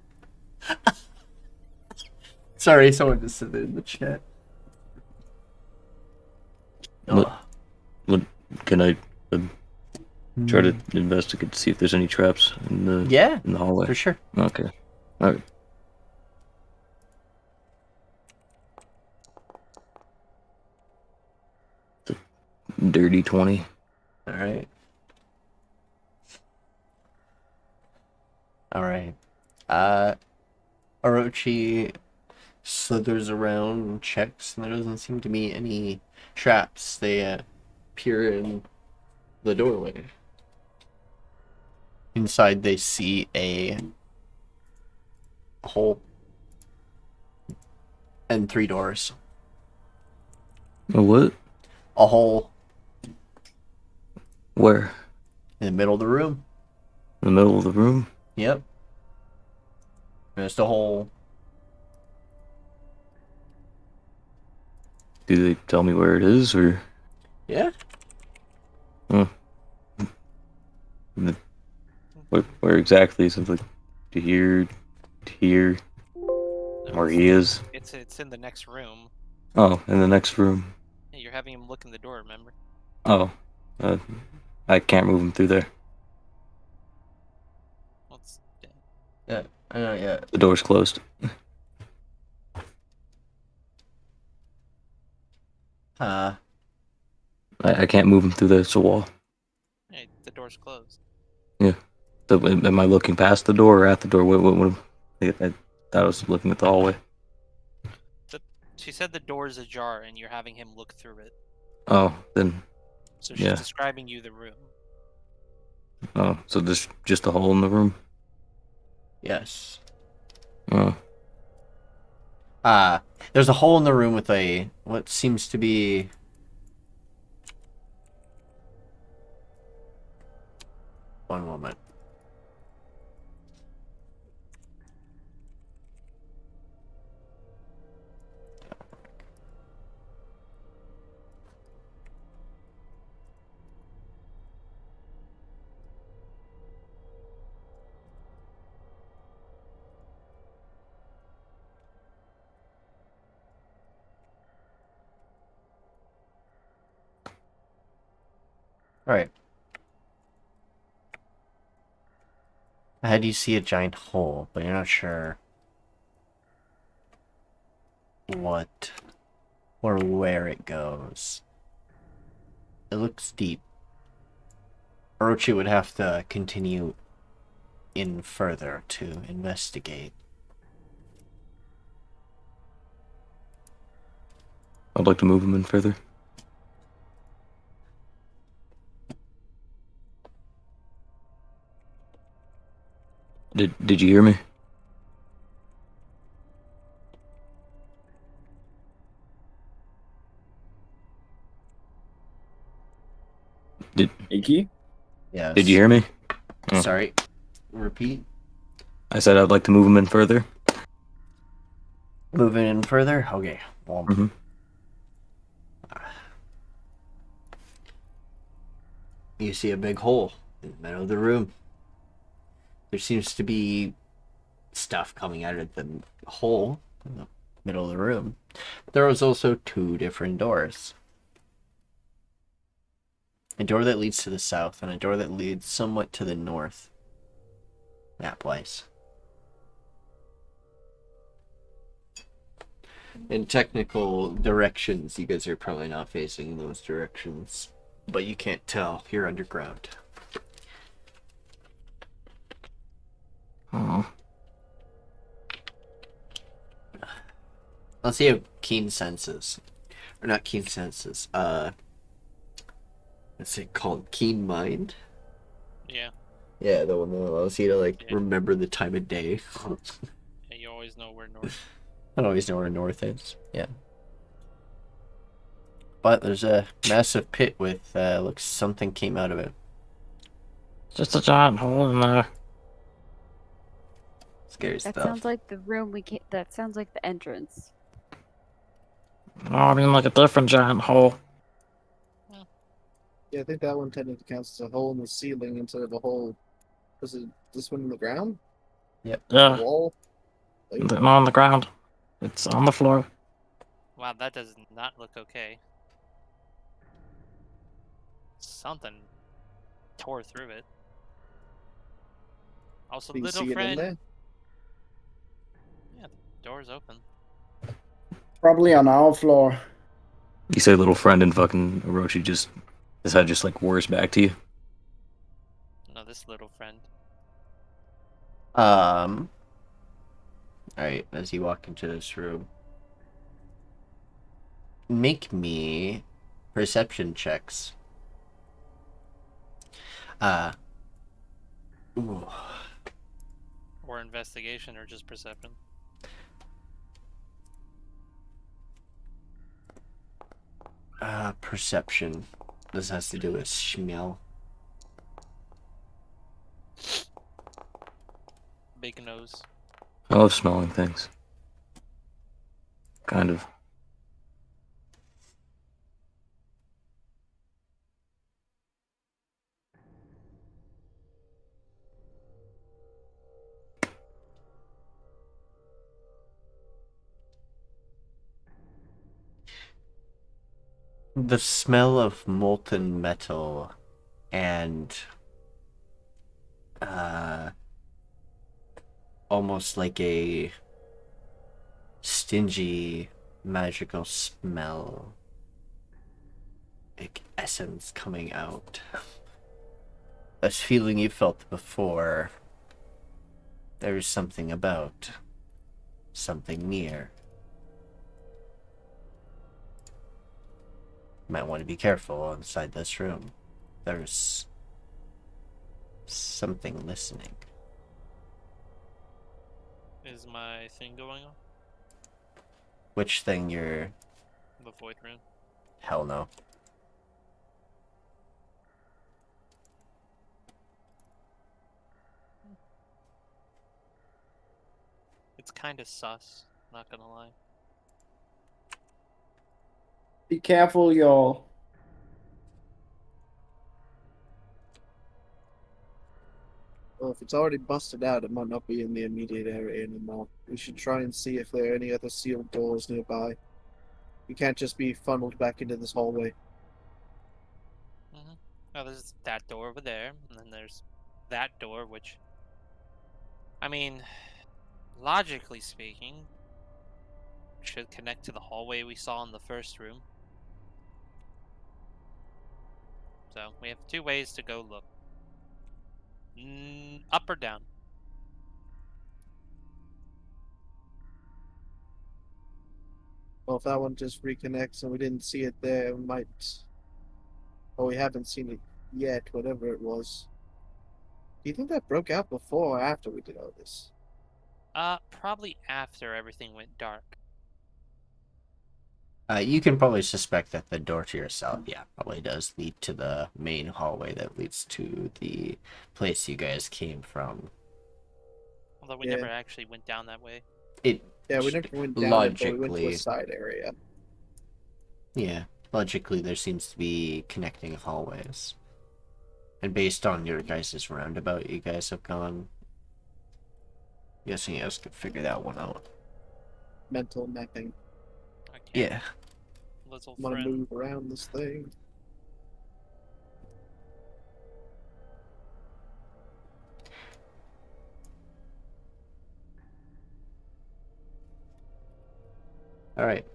Sorry, someone just said it in the chat. What? Oh. What can I try to investigate to see if there's any traps in the hallway? For sure. Okay. All right. Dirty 20. All right. All right. Orochi slithers around and checks, and there doesn't seem to be any traps. They peer in the doorway. Inside, they see a hole and 3 doors. A what? A hole Where? in the middle of the room. In the middle of the room? Yep. Just a hole. Do they tell me where it is, or? Yeah. Where exactly? Is it like to here, where he is? It's in the next room. Oh, in the next room. Yeah, you're having him look in the door, remember? Oh, I can't move him through there. Well, it's dead. Yeah. I know. Yeah. The door's closed. I can't move him through there. It's a wall. Hey, the door's closed. So am I looking past the door or at the door? What I thought I was looking at the hallway. She said the door's ajar, and you're having him look through it. Oh, then. So she's Yeah. describing you the room. Oh, so there's just a hole in the room? Yes. Oh. There's a hole in the room with what seems to be. One moment. Alright. Ahead you see a giant hole, but you're not sure what or where it goes. It looks deep. Orochi would have to continue in further to investigate. I'd like to move him in further. Did you hear me? Iggy? Yes. Did you hear me? Oh. Sorry. Repeat. I said I'd like to move him in further. Moving in further? Okay. Well, Mhm. You see a big hole in the middle of the room. There seems to be stuff coming out of the hole in the middle of the room. There was also 2 different doors. A door that leads to the south and a door that leads somewhat to the north. That place. In technical directions, you guys are probably not facing those directions, but you can't tell. You're underground. Oh. Unless you have keen senses. Or not keen senses. What's it called? Keen mind? Yeah. Yeah, the one that allows you to, like, Yeah. remember the time of day. Yeah, you always know where north. I don't always know where north is. Yeah. But there's a massive pit with, looks something came out of it. Just a giant hole in there. Scary That stuff. sounds like the room we can. That sounds like the entrance. No, I mean like a different giant hole. Yeah, I think that one technically counts as a hole in the ceiling instead of a hole. Was it this one in the ground? The Yeah, wall? Like, not on the ground. It's on the floor. Wow, that does not look okay. Something tore through it. Also, do you little see it in friend. there? Yeah, the door's open. Probably on our floor. You say little friend and fucking Orochi just his head just like whirs back to you. No, this little friend. Alright, as you walk into this room, make me perception checks. Ooh. Or investigation, or just perception. Perception. This has to do with smell. Big nose. I love smelling things. Kind of. The smell of molten metal and almost like a stingy magical smell, like essence coming out. A feeling you felt before. There's something about, something near. Might want to be careful inside this room. There's something listening. Is my thing going on? Which thing you're... The void rune. Hell no. It's kind of sus, not gonna lie. Be careful, y'all. Well, if it's already busted out, it might not be in the immediate area anymore. We should try and see if there are any other sealed doors nearby. We can't just be funneled back into this hallway. Oh, there's that door over there, and then there's that door, which... I mean, logically speaking, should connect to the hallway we saw in the first room. So, we have two ways to go look. Up or down? Well, if that one just reconnects and we didn't see it there, we might... Well, we haven't seen it yet, whatever it was. Do you think that broke out before or after we did all this? Probably after everything went dark. You can probably suspect that the door to your south, yeah, probably does lead to the main hallway that leads to the place you guys came from. Although we never actually went down that way. It Yeah, we never went down it, but we went to a side area. Yeah, logically there seems to be connecting hallways. And based on your guys' roundabout you guys have gone, I'm guessing you guys could figure that one out. Mental mapping. Yeah. Little Want to friend. move around this thing. Alright.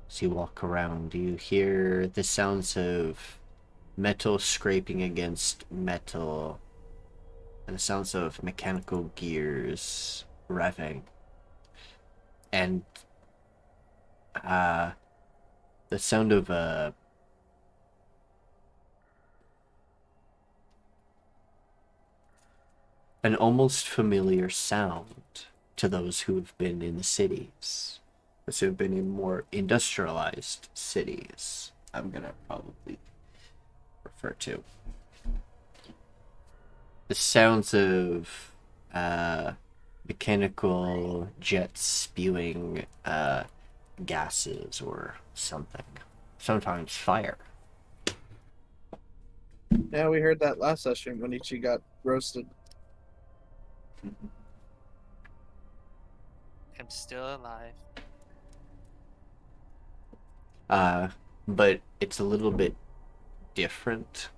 So you walk around, you hear the sounds of metal scraping against metal, and the sounds of mechanical gears revving. And the sound of an almost familiar sound to those who have been in the cities, those who have been in more industrialized cities. I'm gonna probably refer to the sounds of mechanical jets spewing gases or something. Sometimes fire. Yeah, we heard that last session when Itchi got roasted. I'm still alive. But it's a little bit different.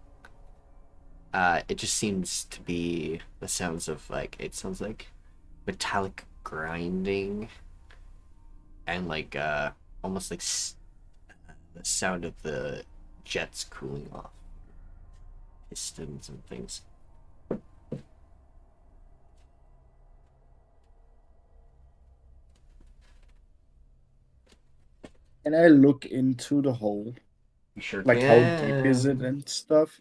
It just seems to be the sounds of it sounds like metallic grinding and almost like the sound of the jets cooling off, pistons and things. Can I look into the hole? You sure Like, how deep is it can. and stuff?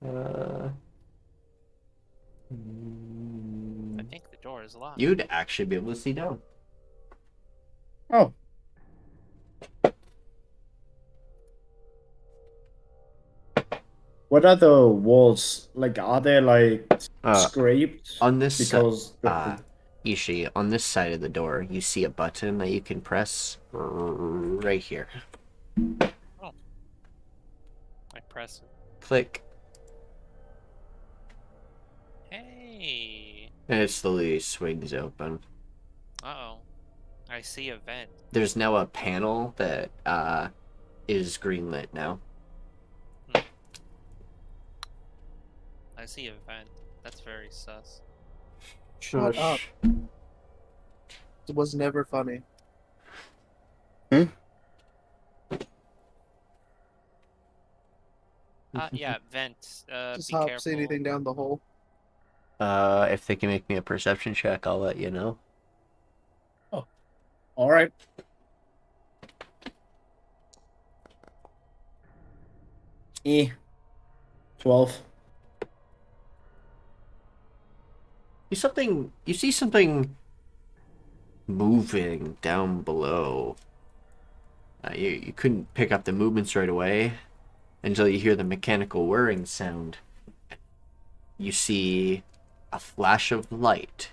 I Mm, think the door is locked. You'd actually be able to see down. Oh. What are the walls? Like, are they, scraped? On this Because... Ishi, on this side of the door, you see a button that you can press right here. Oh. I press it. Click. Hey. And it slowly swings open. Uh-oh. I see a vent. There's now a panel that is greenlit now. I see a vent. That's very sus. Shut up. It was never funny. Yeah, vent. Just Be hop, careful. see anything down the hole. If they can make me a perception check, I'll let you know. Oh. Alright. E. 12. You see something moving down below. You couldn't pick up the movements right away until you hear the mechanical whirring sound. You see a flash of light,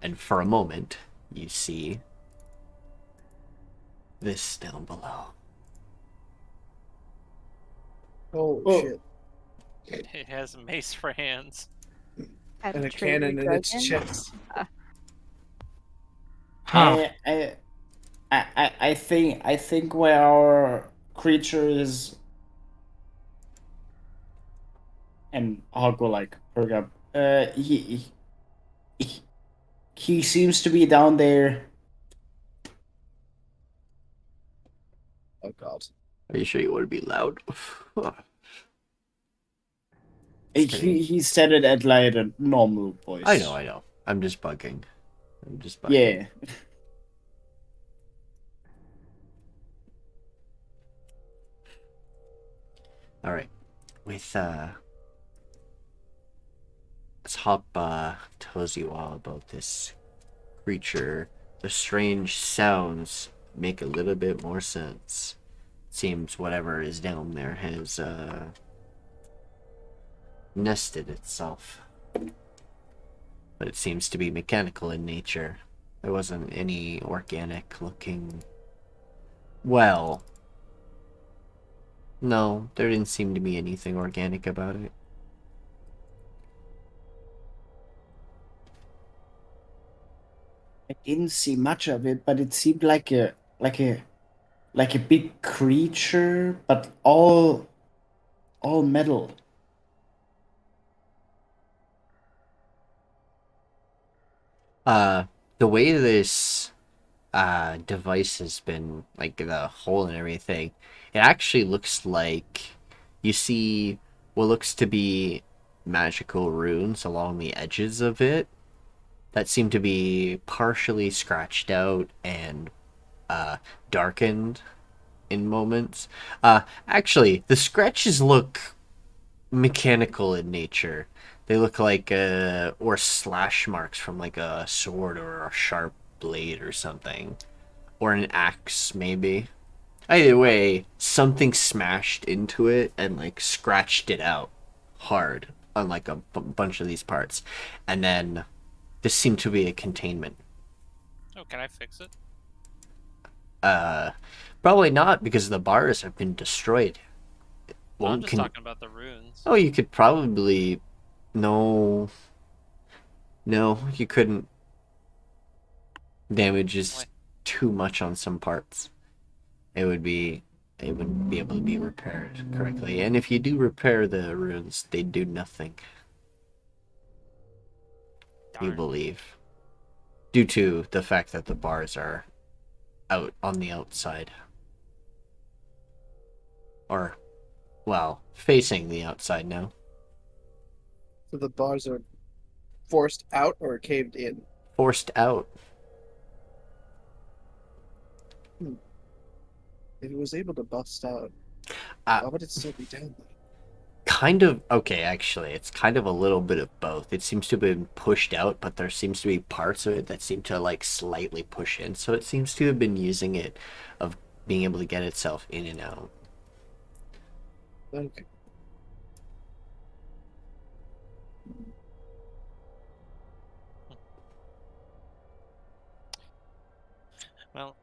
and for a moment, you see this down below. Oh, Oh. shit. It has mace for hands. And a cannon in its chest. Huh. I think where our creature is, and I'll go perk up. He seems to be down there. Oh, God. Are you sure you want to be loud? He said it at a normal voice. I know. I'm just bugging. Yeah. Alright. Let's hop tells you all about this creature. The strange sounds make a little bit more sense. Seems whatever is down there has nested itself. But it seems to be mechanical in nature. There wasn't any organic looking... Well... No, there didn't seem to be anything organic about it. I didn't see much of it, but it seemed like a big creature, but all metal. The way this device has been, the hole and everything, it actually looks like you see what looks to be magical runes along the edges of it that seem to be partially scratched out and darkened in moments. Actually, the scratches look mechanical in nature. They look like or slash marks from like a sword or a sharp blade or something, or an axe maybe. Either way, something smashed into it and like scratched it out hard on like a bunch of these parts, and then this seemed to be a containment. Oh, can I fix it? Uh, Probably not because the bars have been destroyed. No, I'm Won't just con- talking about the runes. Oh, you could probably no, no, you couldn't. Damage is Why? too much on some parts. It would be it wouldn't be able to be repaired correctly. And if you do repair the runes, they do nothing. You Darn. believe. Due to the fact that the bars are out on the outside. Or, well, facing the outside now. So the bars are forced out or caved in? Forced out. If it was able to bust out, Uh, why would it still be down there? Kind of, okay, actually, it's kind of a little bit of both. It seems to have been pushed out, but there seems to be parts of it that seem to, like, slightly push in. So it seems to have been using it of being able to get itself in and out. Okay. Well,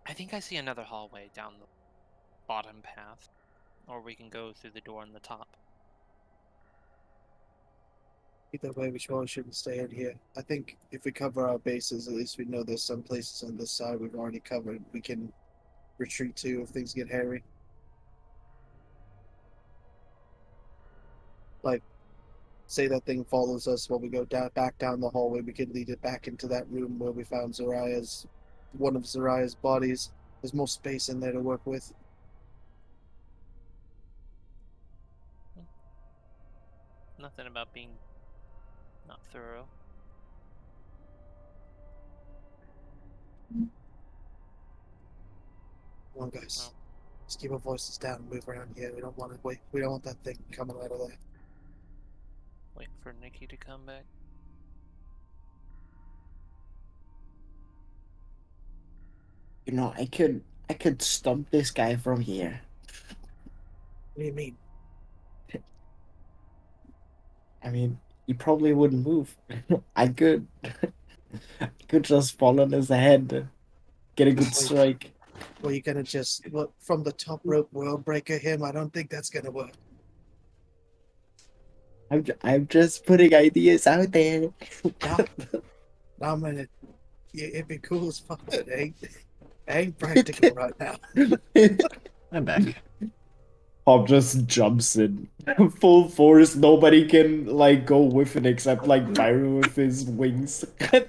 I think I see another hallway down the bottom path, or we can go through the door on the top. Either way, we probably shouldn't stay in here. I think if we cover our bases, at least we know there's some places on this side we've already covered. We can retreat to if things get hairy. Like, say that thing follows us while we go back down the hallway, we could lead it back into that room where we found one of Zariah's bodies. There's more space in there to work with. Nothing about being not thorough. Come on, guys. Well, Let's keep our voices down and move around here. We don't want to wait. We don't want that thing coming out of there. wait for Nikki to come back. You know, I could stump this guy from here. What do you mean? I mean, he probably wouldn't move. I could. I could just fall on his head, get a good strike. Well, you gonna just from the top rope world breaker him? I don't think that's gonna work. I'm just putting ideas out there. I'm gonna. It'd be cool as fuck. It ain't practical right now. I'm back. Hop just jumps in full force. Nobody can like go with it except like Byron with his wings. I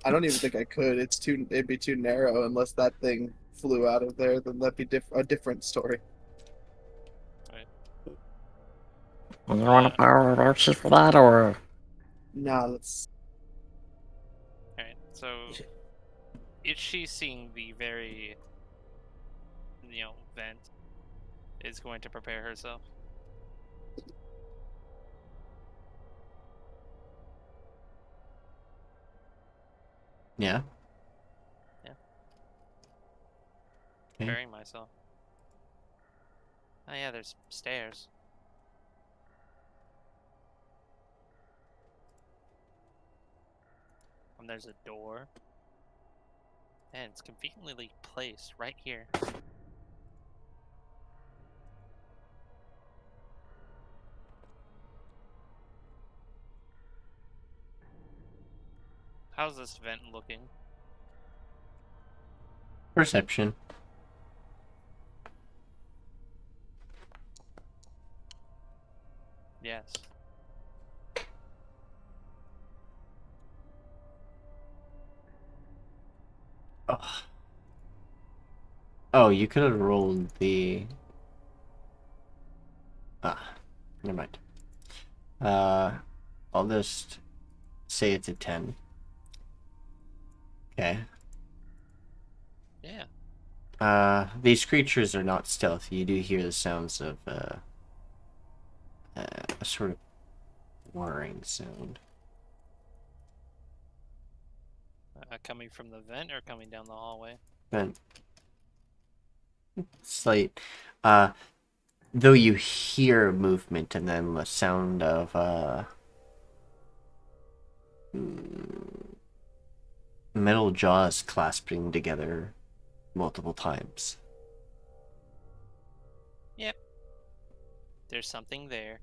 don't even think I could. It'd be too narrow unless that thing flew out of there. Then that'd be a different story. You want to borrow arches for that, or Nah, let's. Alright, so Itchi, seeing the very, vent, is going to prepare herself. Yeah. Yeah. Okay. Preparing myself. Oh yeah, there's stairs. And there's a door. And it's conveniently placed right here. How's this vent looking? Perception. Yes. Oh. Oh, you could have rolled the. Never mind. I'll just say it's a 10. Okay. Yeah. These creatures are not stealthy. You do hear the sounds of a sort of whirring sound. Coming from the vent or coming down the hallway? Vent. Slight. Though you hear movement and then the sound of metal jaws clasping together multiple times. Yep. There's something there.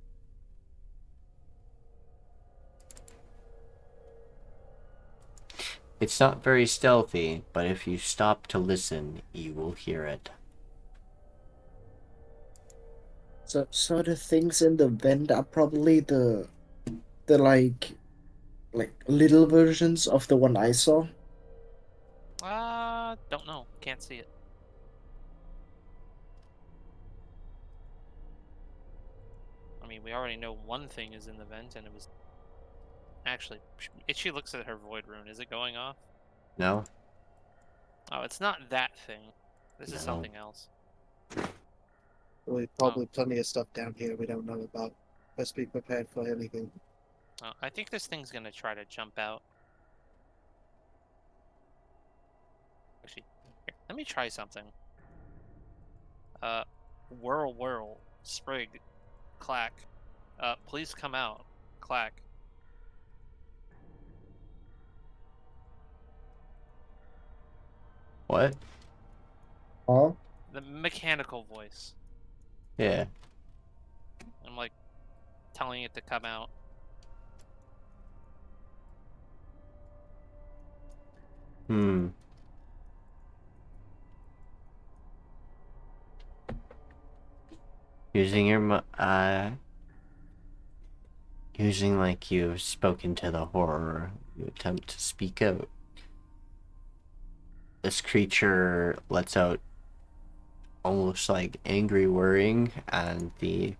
It's not very stealthy, but if you stop to listen, you will hear it. So the things in the vent are probably the like little versions of the one I saw. Don't know. Can't see it. I mean, we already know one thing is in the vent, and it was actually. Itchi looks at her void rune. Is it going off? No? Oh, it's not that thing. This is No. something else. There's probably plenty of stuff down here we don't know about. Let's be prepared for anything. I think this thing's gonna try to jump out. Actually, here, let me try something. Whirl, sprig, clack. Please come out, clack. What? Huh? The mechanical voice. Yeah. I'm like telling it to come out. Hmm. Using your using like you've spoken to the horror, you attempt to speak out. This creature lets out almost like angry whirring, and the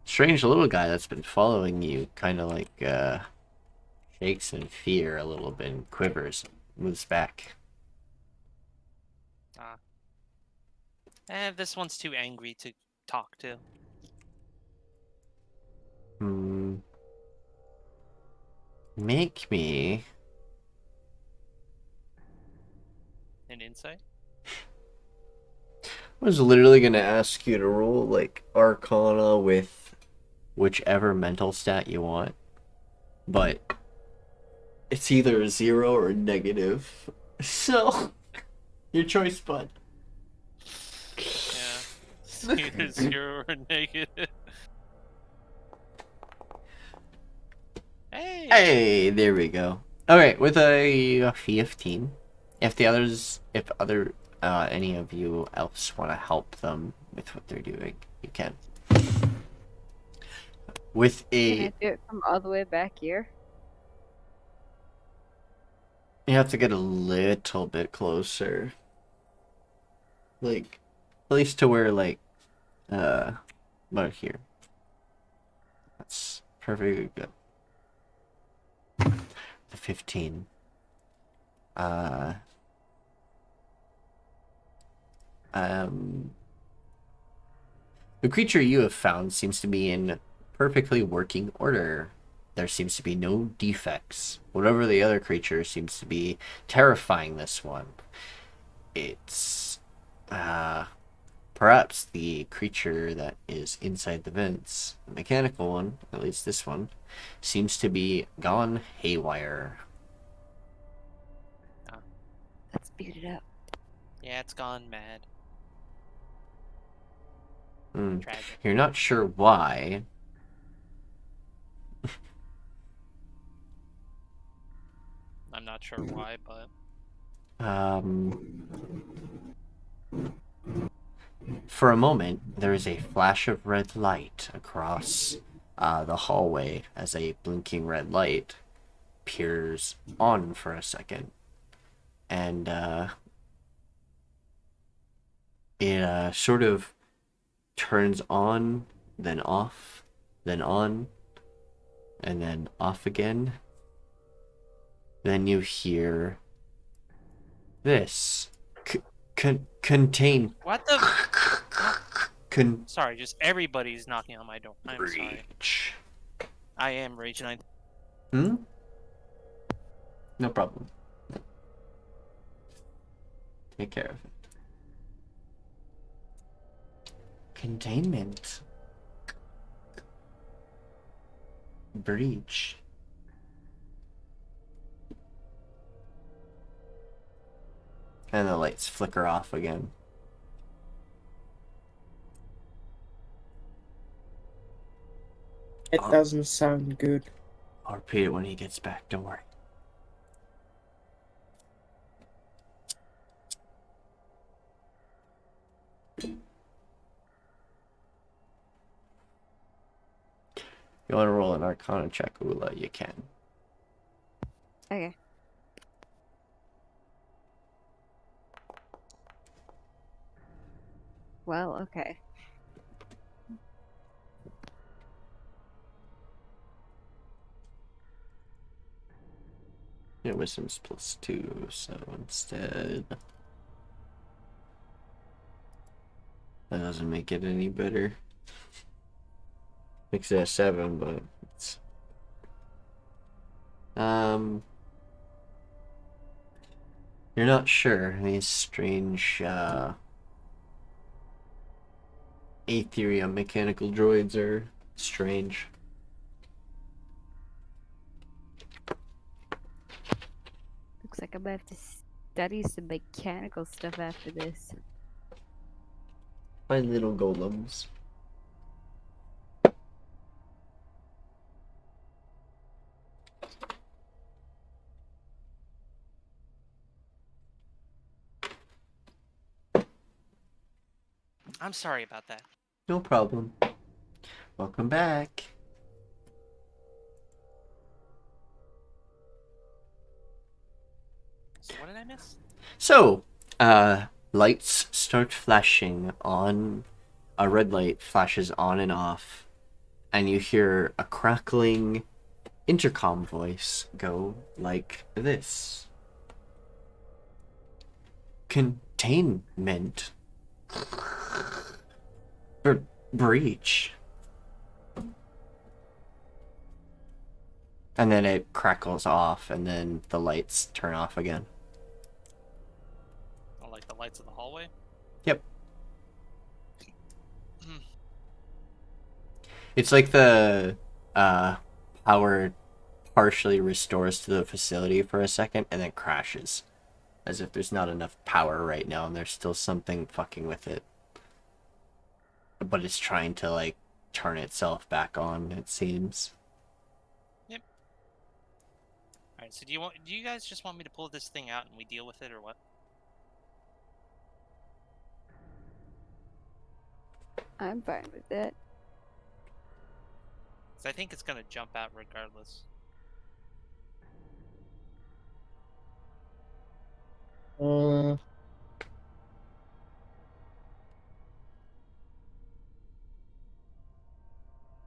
strange little guy that's been following you kind of like shakes in fear a little bit and quivers, moves back. This one's too angry to talk to. Make me An insight? I was literally gonna ask you to roll like Arcana with whichever mental stat you want, but it's either a 0 or a negative. So, your choice, bud. Yeah. Either 0 or negative. Hey, there we go. Alright, with a 15. If any of you else want to help them with what they're doing, you can. With Can I do it from all the way back here? You have to get a little bit closer. Like, at least to where, like, about here. That's perfectly good. The 15. The creature you have found seems to be in perfectly working order. There seems to be no defects. Whatever the other creature seems to be terrifying this one. It's perhaps the creature that is inside the vents, the mechanical one, at least this one, seems to be gone haywire. Let's beat it up. Yeah, it's gone mad. Tragic. You're not sure why. I'm not sure why, but for a moment, there is a flash of red light across the hallway as a blinking red light appears on for a second. And it sort of turns on, then off, then on, and then off again. Then you hear this. Contain. What the? Con. Sorry, just everybody's knocking on my door. I'm sorry. Breach. I am raging. Hmm? No problem. Take care of it. Containment. Breach. And the lights flicker off again. It doesn't sound good. I'll repeat it when he gets back, don't worry. You want to roll an Arcana check, Ulla, you can. Okay. Well, okay. Yeah, wisdom's +2, so instead... That doesn't make it any better. Makes it a 7, but it's... You're not sure. These strange, Aetherium mechanical droids are strange. Looks like I'm gonna have to study some mechanical stuff after this. My little golems. I'm sorry about that. No problem. Welcome back. So what did I miss? So, lights start flashing on. A red light flashes on and off, and you hear a crackling intercom voice go like this. Containment. Breach. And then it crackles off, and then the lights turn off again. Oh, like the lights of the hallway? Yep. It's like the power partially restores to the facility for a second and then crashes. As if there's not enough power right now and there's still something fucking with it. But it's trying to, like, turn itself back on, it seems. Yep. Alright, so do you guys just want me to pull this thing out and we deal with it, or what? I'm fine with that. Because I think it's gonna jump out regardless.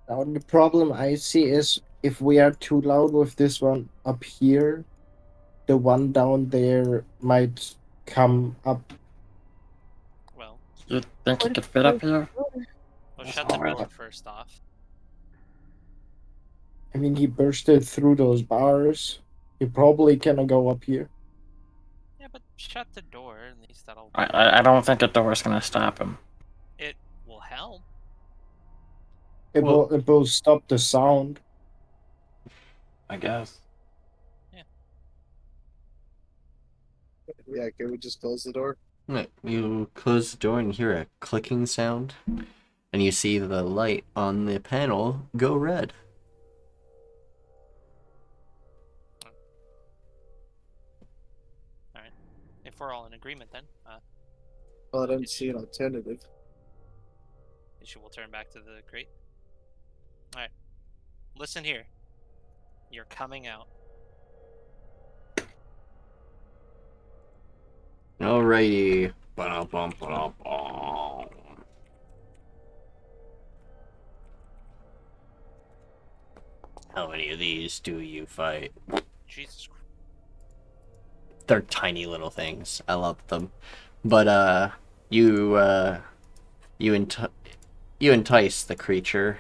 Now the problem I see is if we are too loud with this one up here, the one down there might come up. Well, You think you could fit up here? we'll shut the door first off. I mean, he bursted through those bars. He probably cannot go up here. Yeah, but shut the door, at least that'll... I don't think a door's gonna stop him. It will help. It will stop the sound. I guess. Yeah, can we just close the door? Right. You close the door and hear a clicking sound. And you see the light on the panel go red. Alright. If we're all in agreement then, Well, I don't see an alternative. Itchi will turn back to the crate. Alright. Listen here. You're coming out. Alrighty. Ba-dum-bum-ba-dum-bum. How many of these do you fight? Jesus Christ. They're tiny little things. I love them. But you entice the creature,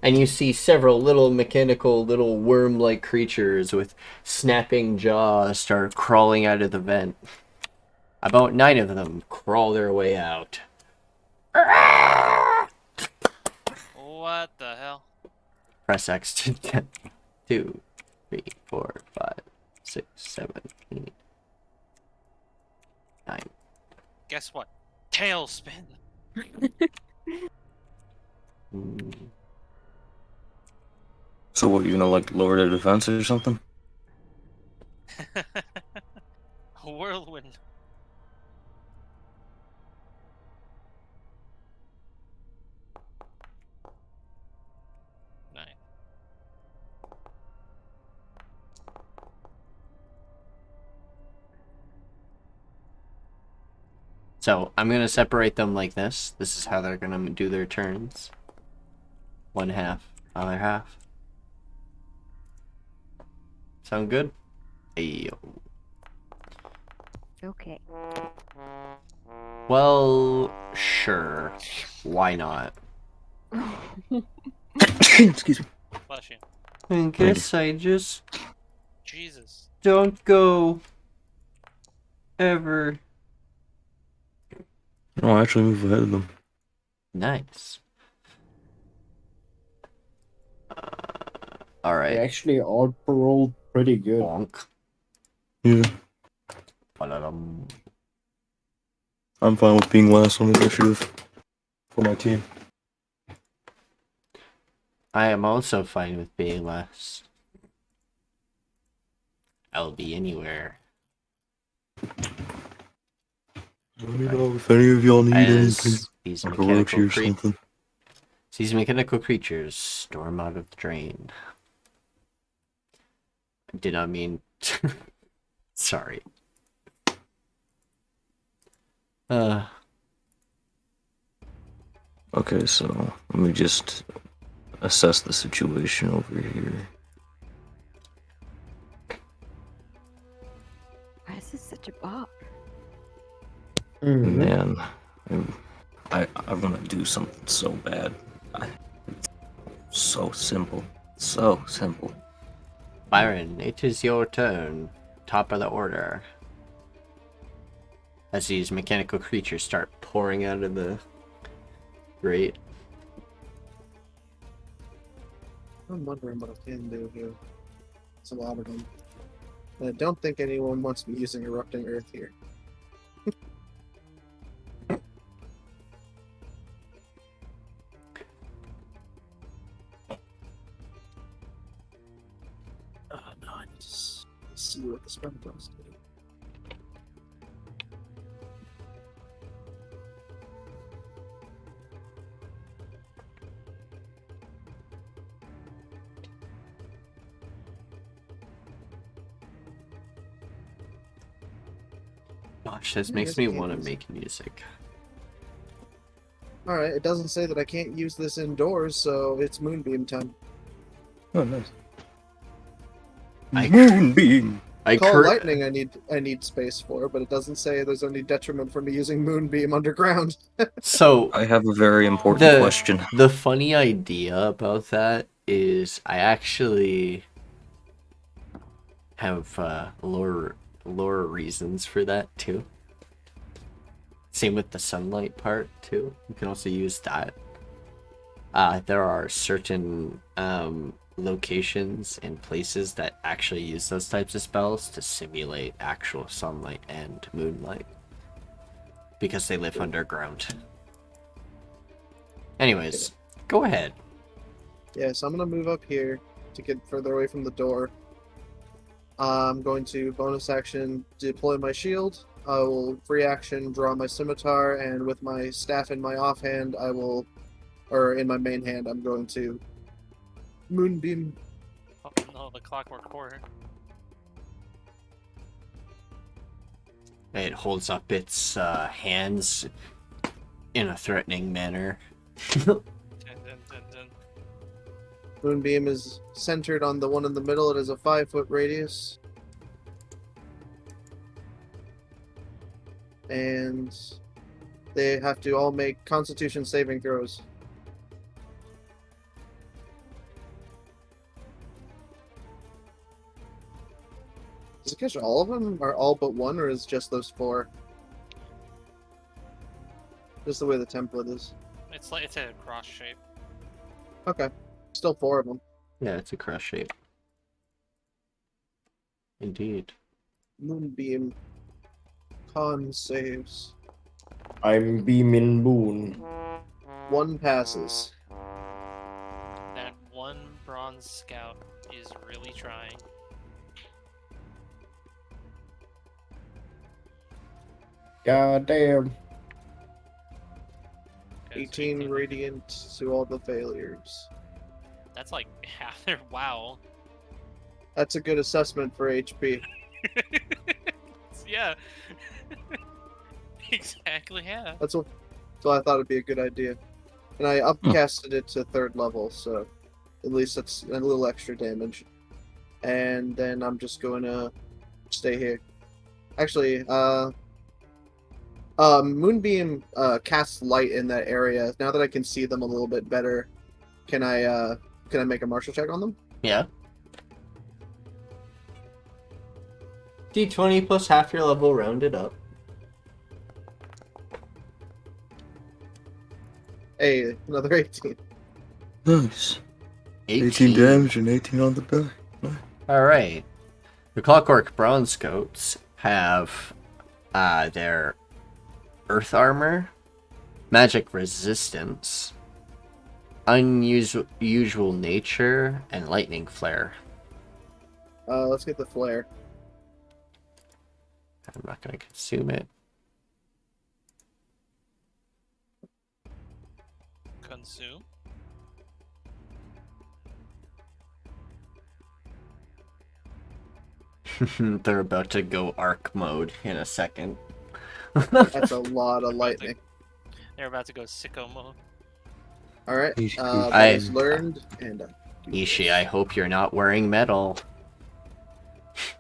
and you see several little mechanical, little worm-like creatures with snapping jaws start crawling out of the vent. About 9 of them crawl their way out. What the hell? Press X to 10. 2, 3, 4, 5, 6, 7, 8, 9. Guess what? Tailspin. So what, you gonna like lower the defense or something? Whirlwind. Nice. So I'm gonna separate them like this. This is how they're gonna do their turns. One half, other half. Sound good? Ayo. Okay. Well, sure. Why not? Excuse me. Bless you. I guess I just Jesus. don't go ever. No, actually move ahead of them. Nice. They Alright. actually all rolled pretty good. Bonk. Yeah. Ba-da-dum. I'm fine with being last on initiative for my team. I am also fine with being last. I'll be anywhere. Let me know if any of y'all need anything. As these Like a roach mechanical or something. These mechanical creatures storm out of the drain. I did not mean... Sorry. Okay, so let me just assess the situation over here. Why is this such a bop? Mhm. Man, I want to do something so bad. So simple. So simple. Biran, it is your turn. Top of the order. As these mechanical creatures start pouring out of the grate. I'm wondering what I can do here. It's a lot of them. And I don't think anyone wants me using Erupting Earth here. No, I need to see what the spell does. Gosh, this Yeah, I makes guess me I can't want to use it. make music. Alright, it doesn't say that I can't use this indoors, so it's Moonbeam time. Oh, nice. I- Moonbeam! Call Lightning I need space for, but it doesn't say there's any detriment for me using Moonbeam underground. So, I have a very important question. the funny idea about that is I actually have lore reasons for that too. Same with the sunlight part too. You can also use that. There are certain locations and places that actually use those types of spells to simulate actual sunlight and moonlight because they live underground. Anyways, go ahead. Yeah, so I'm gonna move up here to get further away from the door. I'm going to bonus action deploy my shield. I will free action draw my scimitar, and with my staff in my offhand, or in my main hand, I'm going to Moonbeam. Oh no, the clockwork quarter. It holds up its hands in a threatening manner. Dun, dun, dun, dun. Moonbeam is centered on the one in the middle. It has a 5-foot radius. and they have to all make Constitution saving throws. Does it catch all of them, or all but one, or is it just those 4? Just the way the template is. It's a cross shape. Okay, still 4 of them. Yeah, it's a cross shape. Indeed. Moonbeam. Con saves. I'm beaming moon. 1 passes. That one bronze scout is really trying. God damn. 18 radiant to all the failures. That's like half their wow. That's a good assessment for HP. Yeah. Exactly, yeah. That's what. So I thought it'd be a good idea, and I upcasted it to 3rd level, so at least that's a little extra damage. And then I'm just going to stay here. Actually, Moonbeam casts light in that area. Now that I can see them a little bit better, can I make a martial check on them? Yeah. D20 plus half your level rounded up. Hey, another 18. Nice. 18 damage and 18 on the die. Alright. The Clockwork Bronze Scouts have their Earth Armor, Magic Resistance, Unusual Nature, and Lightning Flare. Let's get the flare. I'm not going to consume it. Consume. They're about to go arc mode in a second. That's a lot of lightning. They're about to go sicko mode. Alright, I- that is learned, and Itshi, I hope you're not wearing metal.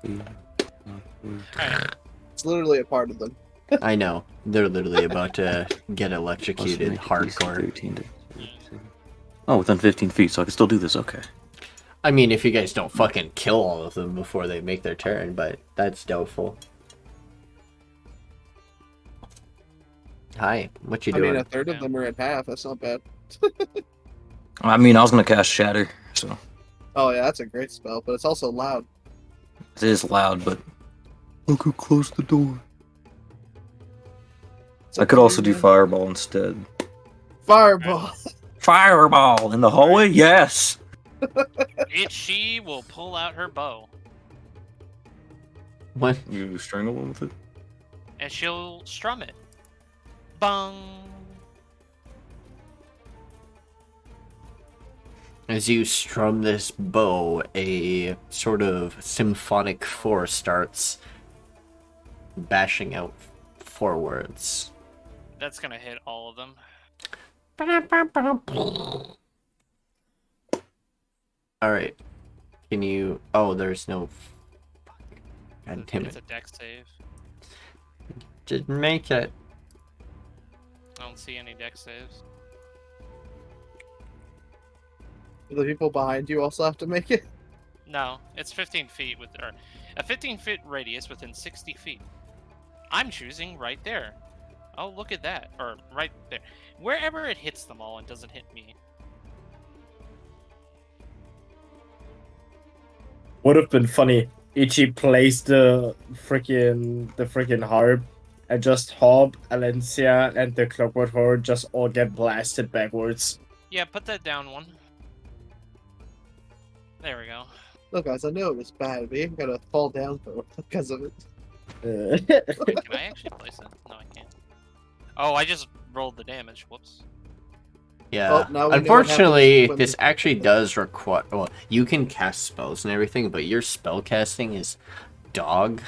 Alright. it's literally a part of them. I know. They're literally about to get Plus electrocuted make it hardcore. 13 to- Oh, within 15 feet, so I can still do this. Okay. I mean, if you guys don't fucking kill all of them before they make their turn, but that's doubtful. Hi, what you I doing? mean, a third of them are at half. That's not bad. I mean, I was gonna cast Shatter, so Oh yeah, that's a great spell, but it's also loud. it is loud, but I could close the door. It's I up could to also you, do man. Fireball instead. Fireball. Fireball in the hallway? Yes! Itchi will pull out her bow, What? You strangle one with it? and she'll strum it. Bung! As you strum this bow, a sort of symphonic force starts bashing out forwards. That's gonna hit all of them. Alright. Can you... Oh, there's no... God damn It's it. a dex save. Didn't make it. I don't see any dex saves. The people behind you also have to make it. No, it's 15 feet with, or a 15-foot radius within 60 feet. I'm choosing right there. Oh, look at that, or right there. Wherever it hits them all and doesn't hit me. Would have been funny. Itchy plays the freaking harp, and just Hob, Alencia, and the Clockwork Horde just all get blasted backwards. Yeah, put that down one. There we go. Look, guys, I know it was bad, but you ain't gonna fall down though because of it. Can I actually place it? No, I can't. Oh, I just rolled the damage. Whoops. Yeah. Well, now we know what Unfortunately, happens when this we- actually does require... Well, you can cast spells and everything, but your spell casting is dog.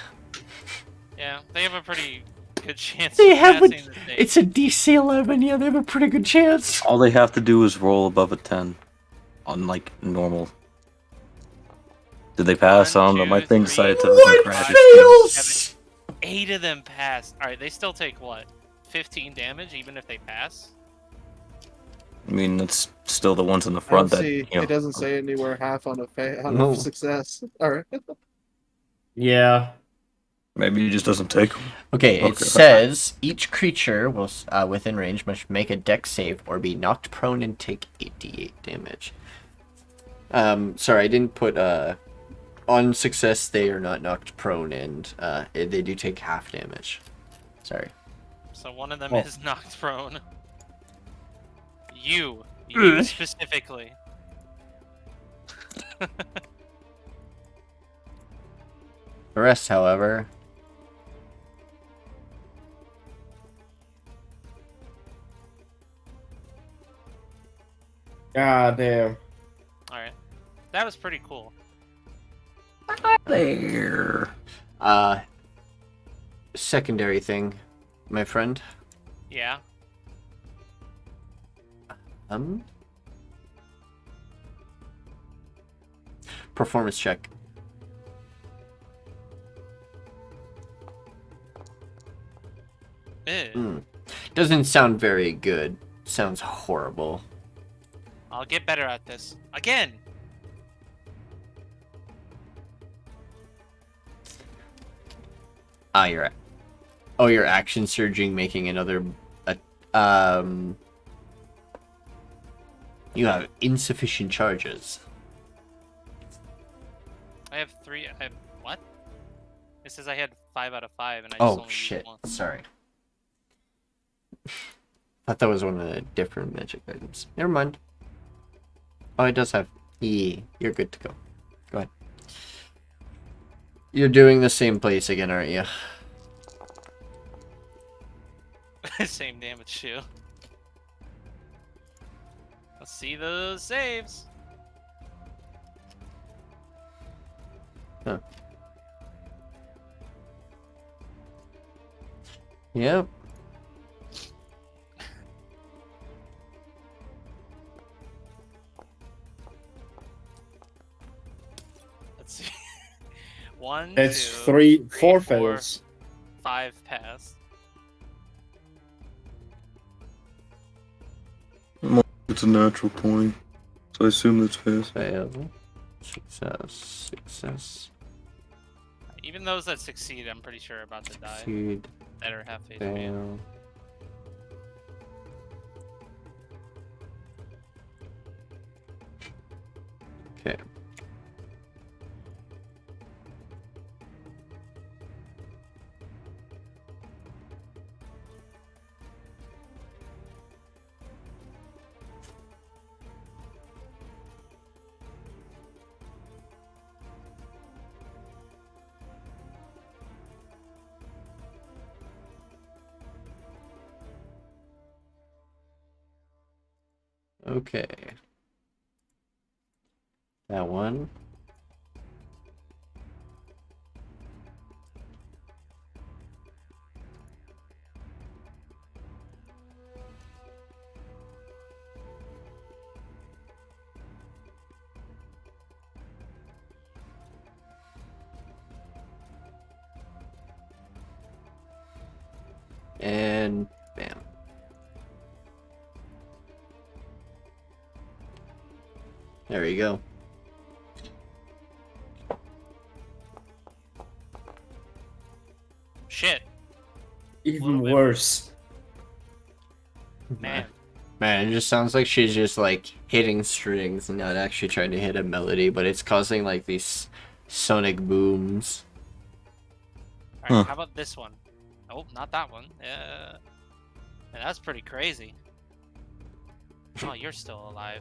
Yeah, they have a pretty good chance They of have a- passing the save. It's a DC 11, yeah, they have a pretty good chance. all they have to do is roll above a 10 on, like, normal. Did they pass? One, I don't know, my two, thing three, decided to four, fucking One crash. five, fails! six, 8 of them passed. Alright, they still take what? 15 damage even if they pass? I mean, that's still the ones in the I don't front that, see. you know. It doesn't say anywhere half on on No. a success. All right. Yeah. Maybe he just doesn't take them. Okay, it Okay. says each creature will within range must make a dex save or be knocked prone and take 8d8 damage. Sorry, I didn't put on success they are not knocked prone and they do take half damage. Sorry. So one of them Oh. is knocked prone. You specifically. The rest, however, God damn. Alright. That was pretty cool. There. secondary thing, my friend. Yeah. Performance check. Ew. Doesn't sound very good. Sounds horrible. I'll get better at this. Again! You're action surging, making another. You have insufficient charges. I have 3. What? It says I had 5 out of 5 and I just only used Shit! 1. Sorry. I thought that was one of the different magic items. Never mind. Oh, it does have. You're good to go. Go ahead. You're doing the same place again, aren't you? Same damage too. Let's see those saves. Huh. Yep. Let's see. 1, It's 2, 4 4, fails. 5 pass. It's a natural 20, so I assume that's fast. Fail. Success. Even those that succeed, I'm pretty sure are about to die. Succeed. That are half HP. Fail. Okay. Okay. That one. And bam. There you go. Shit, Even bit worse. man. Man, it just sounds like she's just like hitting strings and not actually trying to hit a melody, but it's causing like these sonic booms. Alright, how about this one? Oh, not that one. Man, that's pretty crazy. Oh, you're still alive.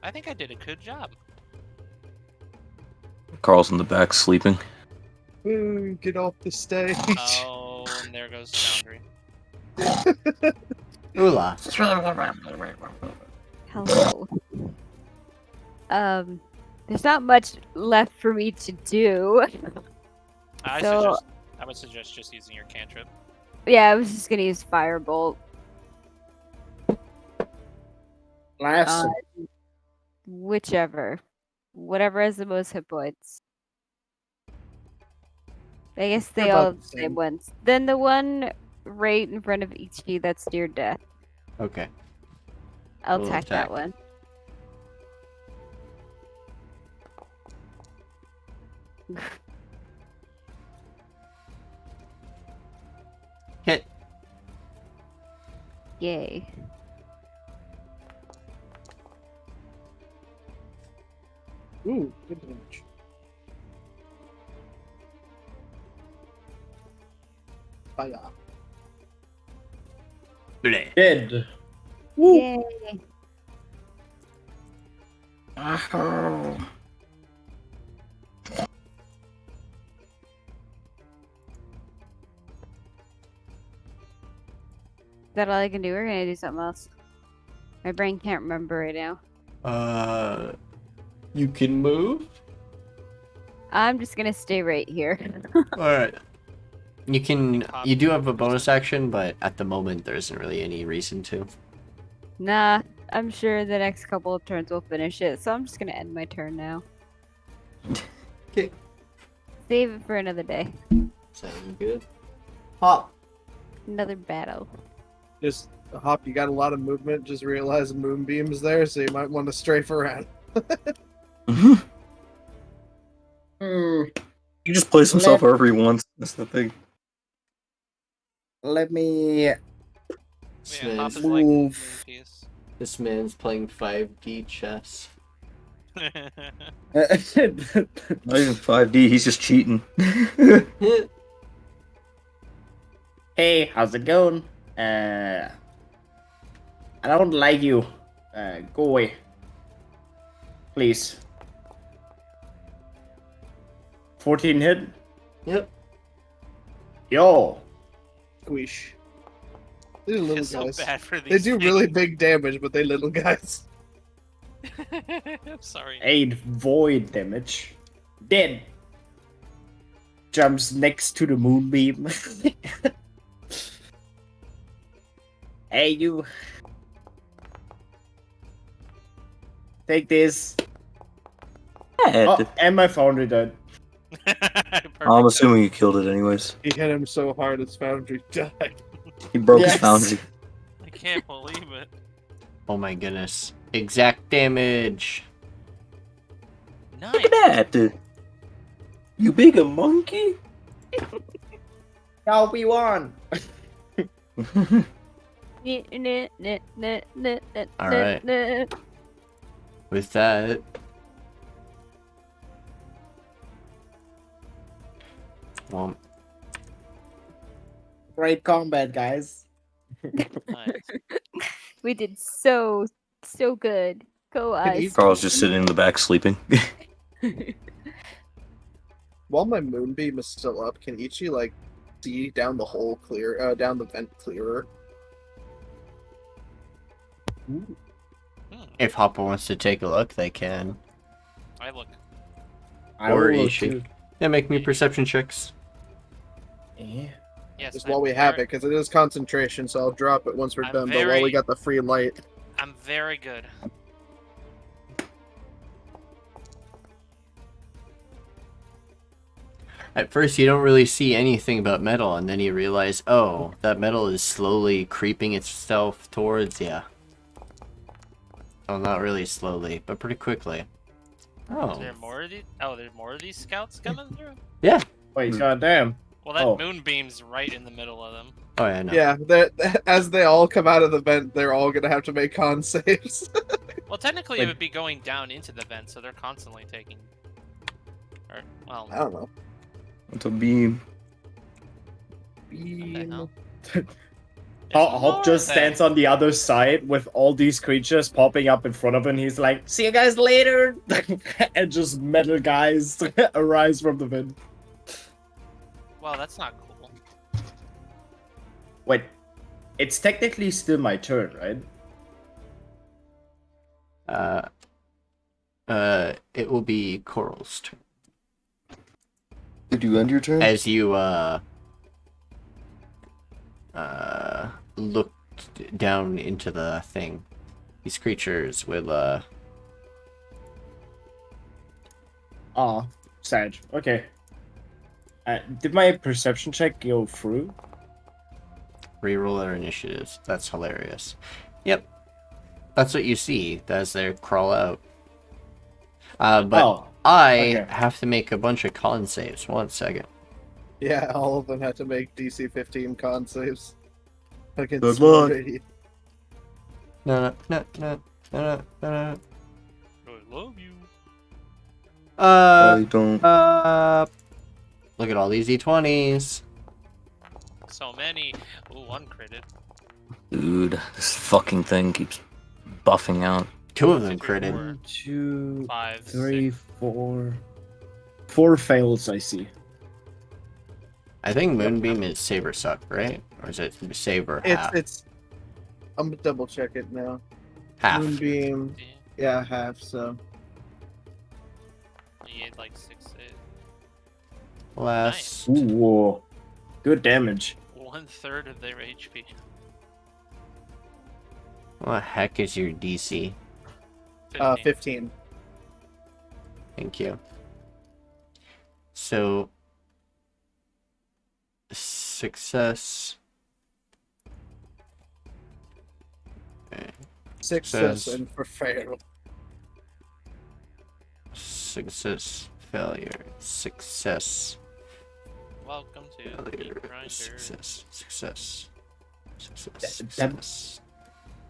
I think I did a good job. Carl's in the back sleeping. Get off the stage. Oh, and there goes Foundry. Ulla. Hello. There's not much left for me to do. So- I would suggest just using your cantrip. Yeah, I was just gonna use Firebolt. Last. Whichever. Whatever has the most hit points. I guess They're they all about have the the same same. ones. Then the one right in front of Itchi, that's near death. Okay. I'll We'll attack that attack. one. Hit. Yay. Ooh, good damage. Fire. Bleh. Dead. Woo. Yay. Oh. Is that all I can do, or can I do something else? My brain can't remember right now. You can move? I'm just gonna stay right here. Alright. You Copy. do have a bonus action, but at the moment there isn't really any reason to. Nah, I'm sure the next couple of turns will finish it, so I'm just gonna end my turn now. Okay. Save it for another day. Sound good? Hop. Another battle. Just Hop, you got a lot of movement. Just realize a moonbeam is there, so you might want to strafe around. Mhm. Hmm, He just plays himself wherever he wants. That's the thing. let me Yeah, Hop is like move. piece. This man's playing 5D chess. Not even 5D, he's just cheating. Hey, how's it going? I don't like you. Go away. Please. 14 hit? Yep. Yo. Squish. These are I feel little so guys. bad for They these do really things. big damage, but they little guys. I'm sorry. 8 void damage. Dead. Jumps next to the moonbeam. Hey, you. Take this. Oh, and my foundry died. I'm assuming you killed it anyways. He hit him so hard his foundry died. He broke Yes. his foundry. I can't believe it. Oh my goodness. Exact damage. Nice. Look at that! You big a monkey? Now we won. Alright. With that, well, Great combat, guys. Nice. We did so good. Go us. Carl's just sitting in the back sleeping. While my moonbeam is still up, can Ichi like see down the hole clear, down the vent clearer? if Hopper wants to take a look, they can. I look. I Or will Ishi. too. Yeah, make me perception checks. Yeah. Yes. Just while we have it, because it is concentration, so I'll drop it once we're I'm done. But while we very- got the free light, I'm very good. At first, you don't really see anything about metal, and then you realize, oh, that metal is slowly creeping itself towards you. Well, not really slowly, but pretty quickly. Is Oh. there more of these? Oh, there's more of these scouts coming through. Wait, goddamn. Well, that Oh. moonbeam's right in the middle of them. Oh, yeah, no. yeah, as they all come out of the vent, they're all gonna have to make con saves. Well, technically, Wait. it would be going down into the vent, so they're constantly taking. Or, well, I don't know. It's a beam. what the hell? Hop just stands on the other side with all these creatures popping up in front of him. He's like, "See you guys later," and just metal guys arise from the vent. Well, that's not cool. Wait, it's technically still my turn, right? It will be Koarl's turn. Did you end your turn? As you, looked down into the thing, these creatures will, Aw, sad. Okay. Did my perception check go through? Reroll their initiatives. That's hilarious. Yep. That's what you see as they crawl out. But I have to make a bunch of con saves. 1 second. Yeah, all of them had to make DC 15 con saves. Against Good luck. Radiant. No. I love you. I don't. Look at all these d20s. So many. Ooh, one critted. Dude, this fucking thing keeps buffing out. 2 of them 2, 3, critted. 1, 2, 5, 3, 6. 4. 4 fails, I see. I think Moonbeam is save or suck, right? Or is it save or half? It's. I'm gonna double check it now. Half. Moonbeam. Yeah, half. So. You had like 6 saves. Last. Ooh, good damage. 1/3 of their HP. What the heck is your DC? 15. Thank you. So, success. Okay. Success and for fail. Success, failure, success, Welcome to the failure, grinder. success.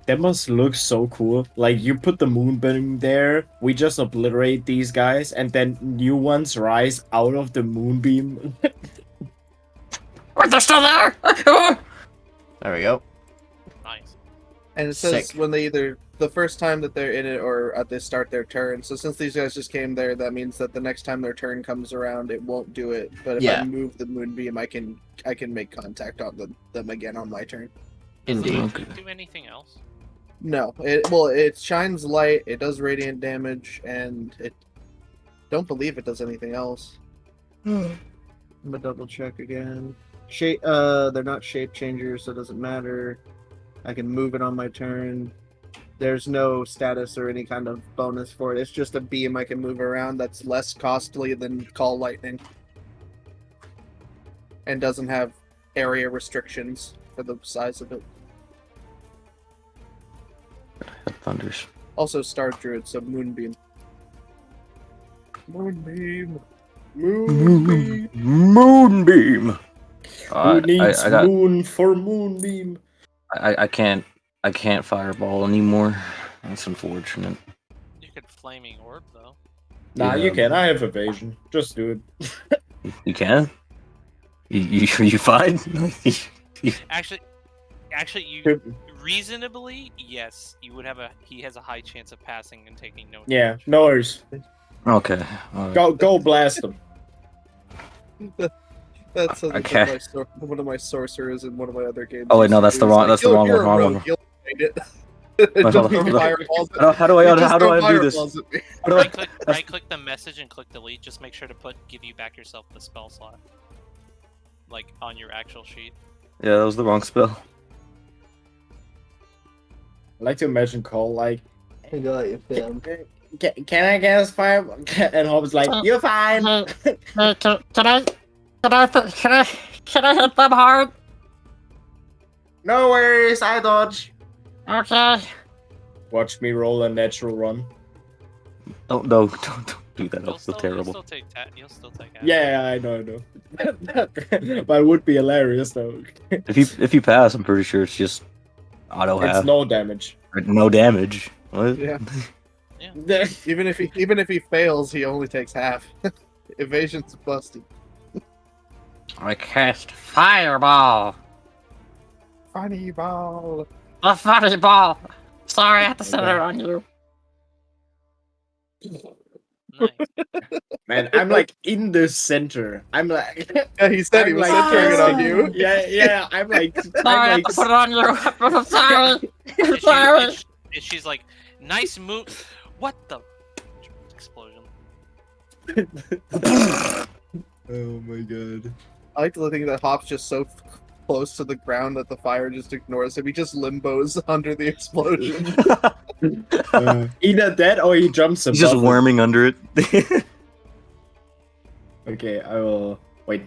That must look so cool. Like, you put the moonbeam there, we just obliterate these guys, and then new ones rise out of the moonbeam. Wait, they're still there! There we go. Nice. And it says Sick. when they either the first time that they're in it or at they start their turn. So since these guys just came there, that means that the next time their turn comes around, it won't do it. But if Yeah. I move the moonbeam, I can make contact on them again on my turn. Indeed. Does it do anything else? No, it shines light, it does radiant damage, and it don't believe it does anything else. I'm gonna double check again. They're not shape changers, so it doesn't matter. I can move it on my turn. There's no status or any kind of bonus for it. It's just a beam I can move around that's less costly than Call Lightning. And doesn't have area restrictions for the size of it. Thunders. Also Star Druid, so Moonbeam. Moonbeam. Moonbeam. Moonbeam. Who needs I got. moon for moonbeam? I can't fireball anymore. That's unfortunate. You could flaming orb though. Nah, Yeah. you can. I have evasion. Just do it. You can. You fine? Actually, you reasonably, yes, you would have he has a high chance of passing and taking no. Yeah, no worries. Okay. Go blast them. That's something Okay. that one of my sorcerers in one of my other games. Oh wait, no, that's used the to do. wrong. He's That's like, the wrong "You're one. a Wrong rogue, one. you'll find it." Wait, Just hold on. fireballs at- How do I do this? fireballs at me. How do I? Right click the message and click delete. Just make sure to give you back yourself the spell slot, like on your actual sheet. Yeah, that was the wrong spell. I like to imagine Cole like, I got you, fam. can I cast fire? And Hobbs like, you're fine. Hey, can I hit them hard? No worries, I dodge. Okay. Watch me roll a natural run. Oh no! Don't do that. You'll That's so terrible. You'll still take. Yeah, I know. But it would be hilarious though. If you pass, I'm pretty sure it's just auto It's half. no damage. No damage. What? Yeah. Even if he fails, he only takes half. Evasion's busted. I cast fireball. Funny ball. A funny ball. Sorry, I had to set it on you. Nice. Man, I'm like in the center. I'm like, Yeah, he said he I'm was like- centering it on you. yeah. I'm like, Sorry, I had to put it on you. I'm sorry. I'm sorry. And she's like, nice move. What the explosion? oh my god. I like to think that Hop's just so close to the ground that the fire just ignores him. He just limbos under the explosion. Either that or he jumps above. He's just it. worming under it. Okay, I will wait.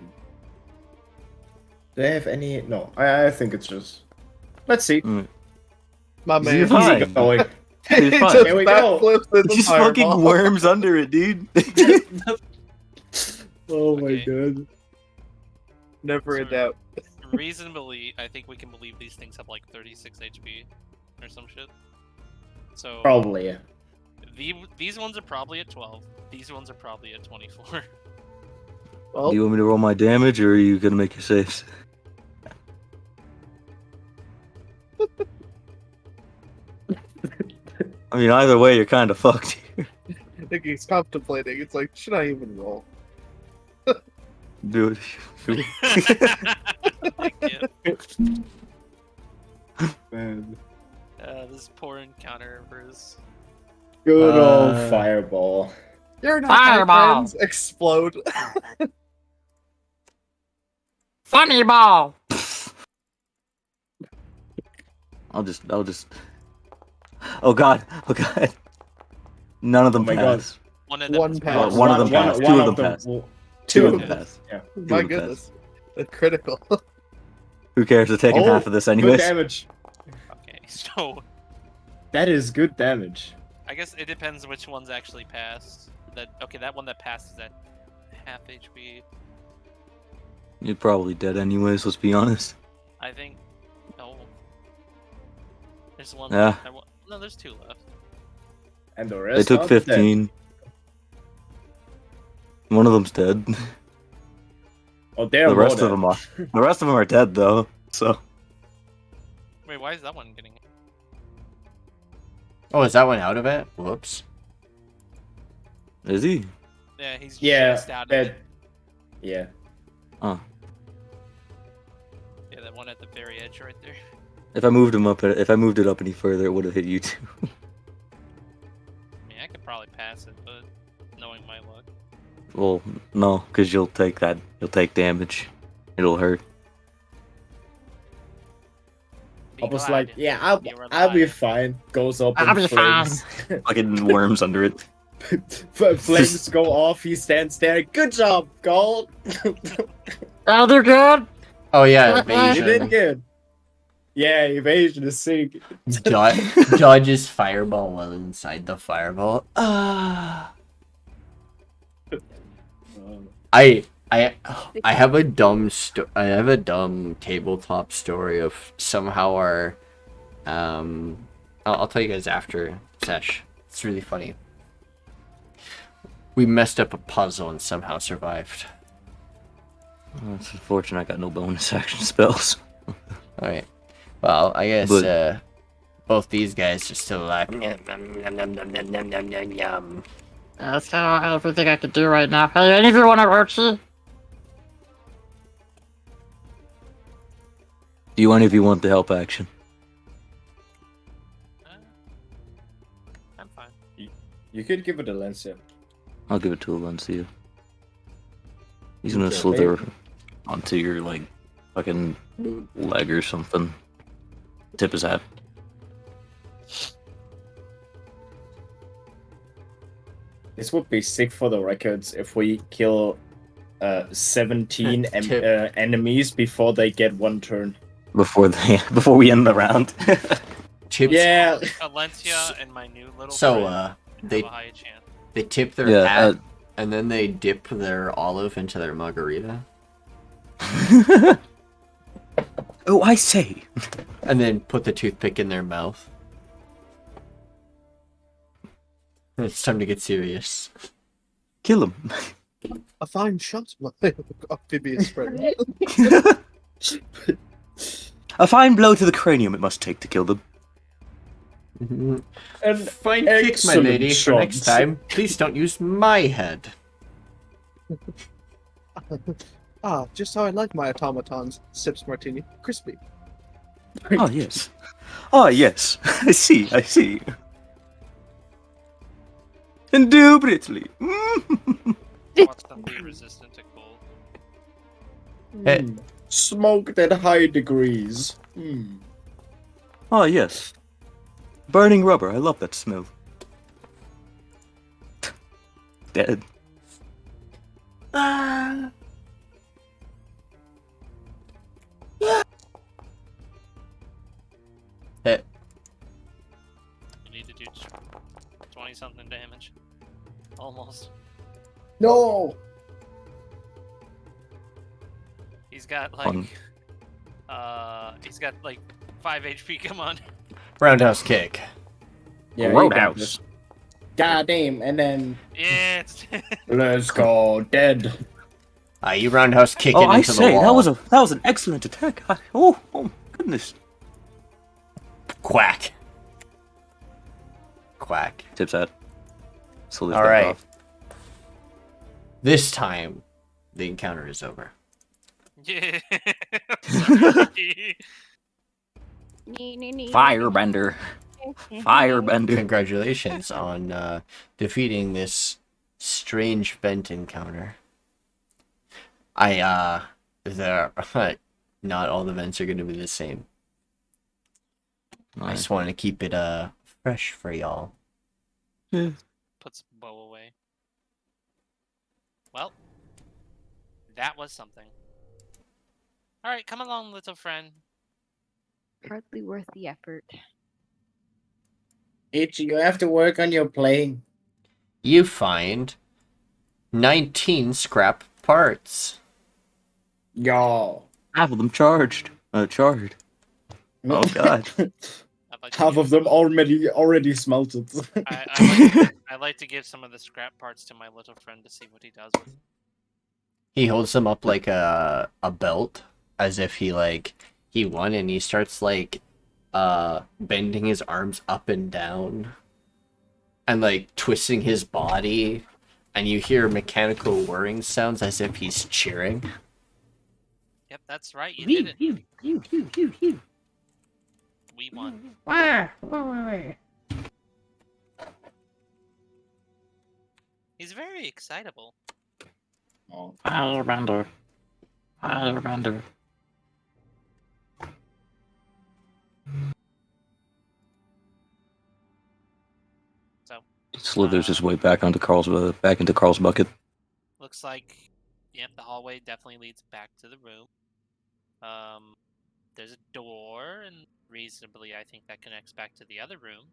Do they have any? No, I think it's just. Let's see. My man. You're fine. Easy going. You're He fine. just Here we go. backflips in the Just fucking fireball. worms under it, dude. Oh my Okay. god. Never in So- doubt. Reasonably, I think we can believe these things have like 36 HP or some shit. So Probably. Yeah. these ones are probably at 12. These ones are probably at 24. Well, Do you want me to roll my damage, or are you gonna make your saves? I mean, either way, you're kind of fucked here. I think he's contemplating. It's like, should I even roll? Do it. I can't. Man. This poor encounter for his. Good old Uh, fireball. You're not Fireball. my friends. Explode. Funny ball. I'll just. Oh god. Oh god. None of them Oh my God. pass. One of them One is pass. passed. One of them passed. Two of them passed. Two of them them. pass. Yeah. My them goodness. That's critical. Who cares? They're taking Oh, half of this Good anyways. damage. Okay, so That is good damage. I guess it depends which ones actually passed. That one that passed is at half HP. You're probably dead anyways. Let's be honest. I think. No. There's one. Yeah. No, there's two left. And the They rest took are dead. 15. One of them's dead. Oh, they're The rest of them are. The rest of them are dead though. So Wait, why is that one getting? Oh, is that one out of it? Whoops. is he? Yeah, he's Yeah, just out of bad. it. Yeah. Oh. Yeah, that one at the very edge right there. If I moved it up any further, it would have hit you too. I mean, I could probably pass it, but knowing my luck. Well, no, because you'll take that. You'll take damage. It'll hurt. I was glad like, yeah, I'll you were be alive. fine. Goes up I'll in be flames. Fucking worms under it. Flames go off. He stands there. Good job, Gold. I'll do good. Oh yeah, You evasion. did good. Yeah, evasion is sick. Dodges fireball while inside the fireball. Ah. I have a dumb tabletop story of somehow our I'll tell you guys after sesh. It's really funny. We messed up a puzzle and somehow survived. It's unfortunate I got no bonus action spells. Alright. Well, I guess But- both these guys are still alive. Yum, yum, yum, yum, yum, yum, yum, yum, yum. That's kind of everything I can do right now. Hey, any of you want a rochi? Do any of you want the help action? I'm fine. You could give it a Alencia. I'll give it to Alencia. He's gonna Okay, slither onto your like fucking leg or something. Tip his hat. This would be sick for the records if we kill 17 Tip. enemies before they get one turn. Before we end the round. Tips. Yeah. Alencia and my new little So friend they have a high chance. they tip their Yeah, hat and then they dip their olive into their margarita Oh, I say. and then put the toothpick in their mouth. It's time to get serious. Kill him. A fine shot, my amphibious friend. A fine blow to the cranium it must take to kill them. And Fine kick, my excellent lady. For next shots. time, please don't use my head. Ah, just how I like my automatons. Sips martini. Crispy. Oh yes. Oh yes. I see. Indubitably. Watch them be resistant to cold. Hey. Smoked at high degrees. Oh yes. Burning rubber. I love that smell. Dead. something damage. Almost. No! He's got Fun. like 5 HP. Come on. Roundhouse kick. Yeah, you got Roadhouse. this. God damn, and then Yeah, it's let's go dead. You roundhouse kick Oh, it I into the say wall. that was an excellent attack. Oh my goodness. Quack. Quack. Tips hat. Slithers All back right. off. This time, the encounter is over. yeah. Sorry. Firebender. Firebender. Congratulations on defeating this strange vent encounter. Not all the vents are going to be the same. I just wanted to keep it fresh for y'all. Puts bow away. Well, that was something. All right, come along, little friend. Hardly worth the effort. Itchy, you have to work on your playing. You find 19 scrap parts. Yo. Half of them charged. Charged. Oh god. I'd like to Half give of them already smelted. I like to give some of the scrap parts to my little friend to see what he does with. He holds them up like a belt, as if he won, and he starts bending his arms up and down and twisting his body, and you hear mechanical whirring sounds as if he's cheering. Yep, that's right. You did it. We won. He's very excitable. Oh. Firebender. Firebender. So He slithers his way back into Koarl's bucket. looks like, yep, the hallway definitely leads back to the room. There's a door, and reasonably, I think that connects back to the other room.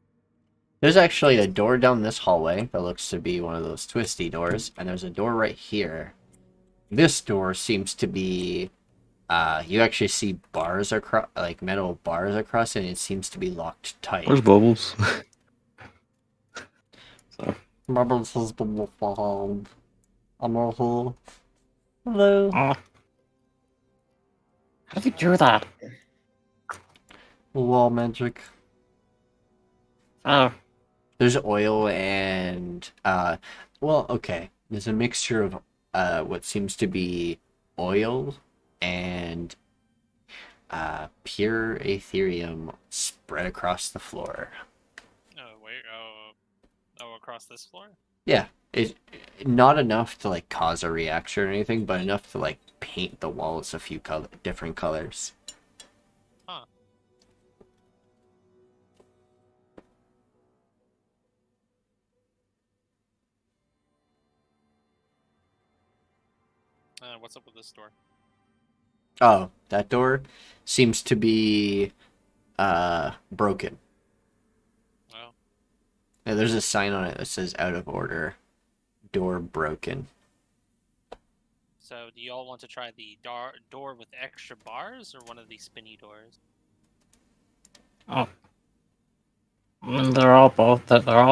There's actually a door down this hallway that looks to be one of those twisty doors, and there's a door right here. This door seems to be, you actually see bars across, metal bars across it, and it seems to be locked tight. Where's Bubbles? Bubbles has been found. I'm all Hello. Oh. How did you do that? Wall magic. Oh. There's oil and, well, okay. There's a mixture of what seems to be oil and pure Aetherium spread across the floor. Oh, wait. Oh, across this floor? Yeah, it not enough to cause a reaction or anything, but enough to paint the walls a few different colors. Huh. What's up with this door? Oh, that door seems to be broken. Oh. Yeah, there's a sign on it that says out of order. Door broken. So, do you all want to try the door with extra bars, or one of these spinny doors? Oh. I mean, they're all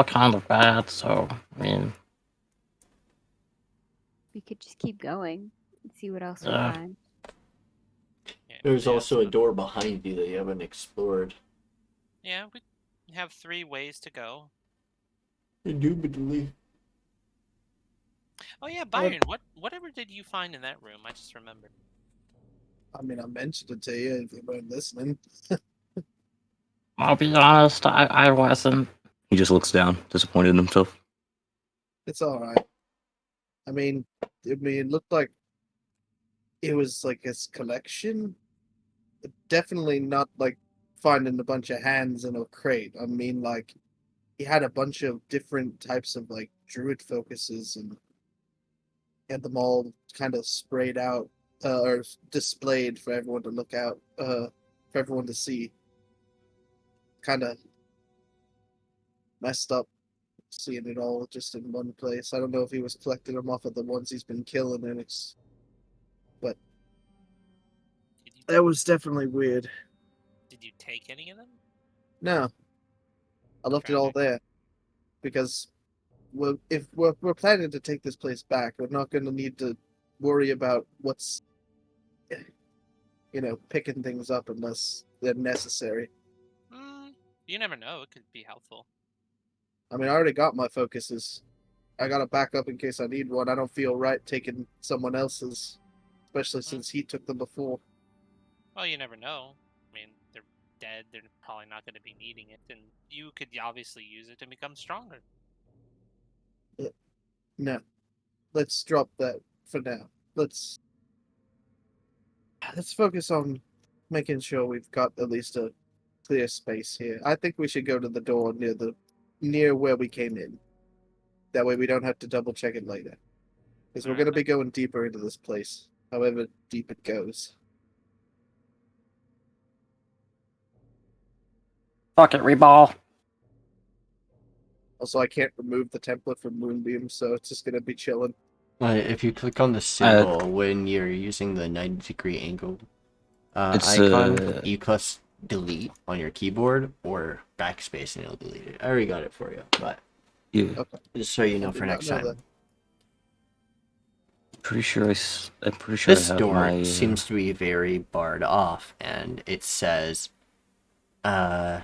kind of bad, so, I mean... We could just keep going and see what else we Yeah. find. Yeah, There's yeah, also a so- door behind you that you haven't explored. Yeah, we have 3 ways to go. Indubitably. Oh yeah, Byron, whatever did you find in that room? I just remembered. I mean, I mentioned it to you if you weren't listening. I'll be honest, I wasn't. He just looks down, disappointed in himself. It's all right. I mean, it looked like it was like his collection. But definitely not like finding a bunch of hands in a crate. I mean, like he had a bunch of different types of druid focuses and had them all kind of sprayed out or displayed for everyone to look out, for everyone to see. Kind of messed up seeing it all just in one place. I don't know if he was collecting them off of the ones he's been killing, and but that was definitely weird. Did you take any of them? No, I left it all Tragic. there because if we're planning to take this place back, we're not going to need to worry about what's picking things up unless they're necessary. You never know. It could be helpful. I mean, I already got my focuses. I got a backup in case I need one. I don't feel right taking someone else's, especially since he took them before. Well, you never know. I mean, they're dead. They're probably not going to be needing it, and you could obviously use it to become stronger. No, let's drop that for now. Let's focus on making sure we've got at least a clear space here. I think we should go to the door near where we came in. That way we don't have to double check it later. Because we're going to be going deeper into this place, however deep it goes. Fuck it, reball. Also, I can't remove the template from Moonbeam, so it's just going to be chilling. If you click on the symbol when you're using the 90-degree angle icon, you press delete on your keyboard or backspace and it'll delete it. I already got it for you, but Okay. just so you know for next time. I'm pretty sure This I have door seems to be very barred off, and it says, Oh,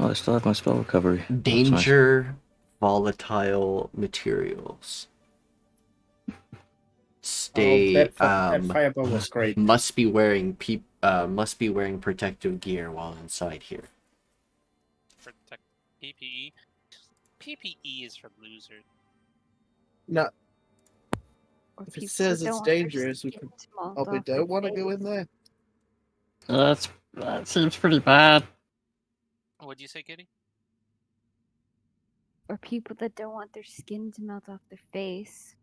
I still have my spell recovery. danger, volatile materials. Stay. that fireball was great. Must be wearing protective gear while inside here. Protect PPE. PPE is for losers. No. Or If people it says that it's don't want their dangerous, we skin can. to melt Oh, we off their don't want to go in face. there. That seems pretty bad. What'd you say, Kitty? Or people that don't want their skin to melt off their face.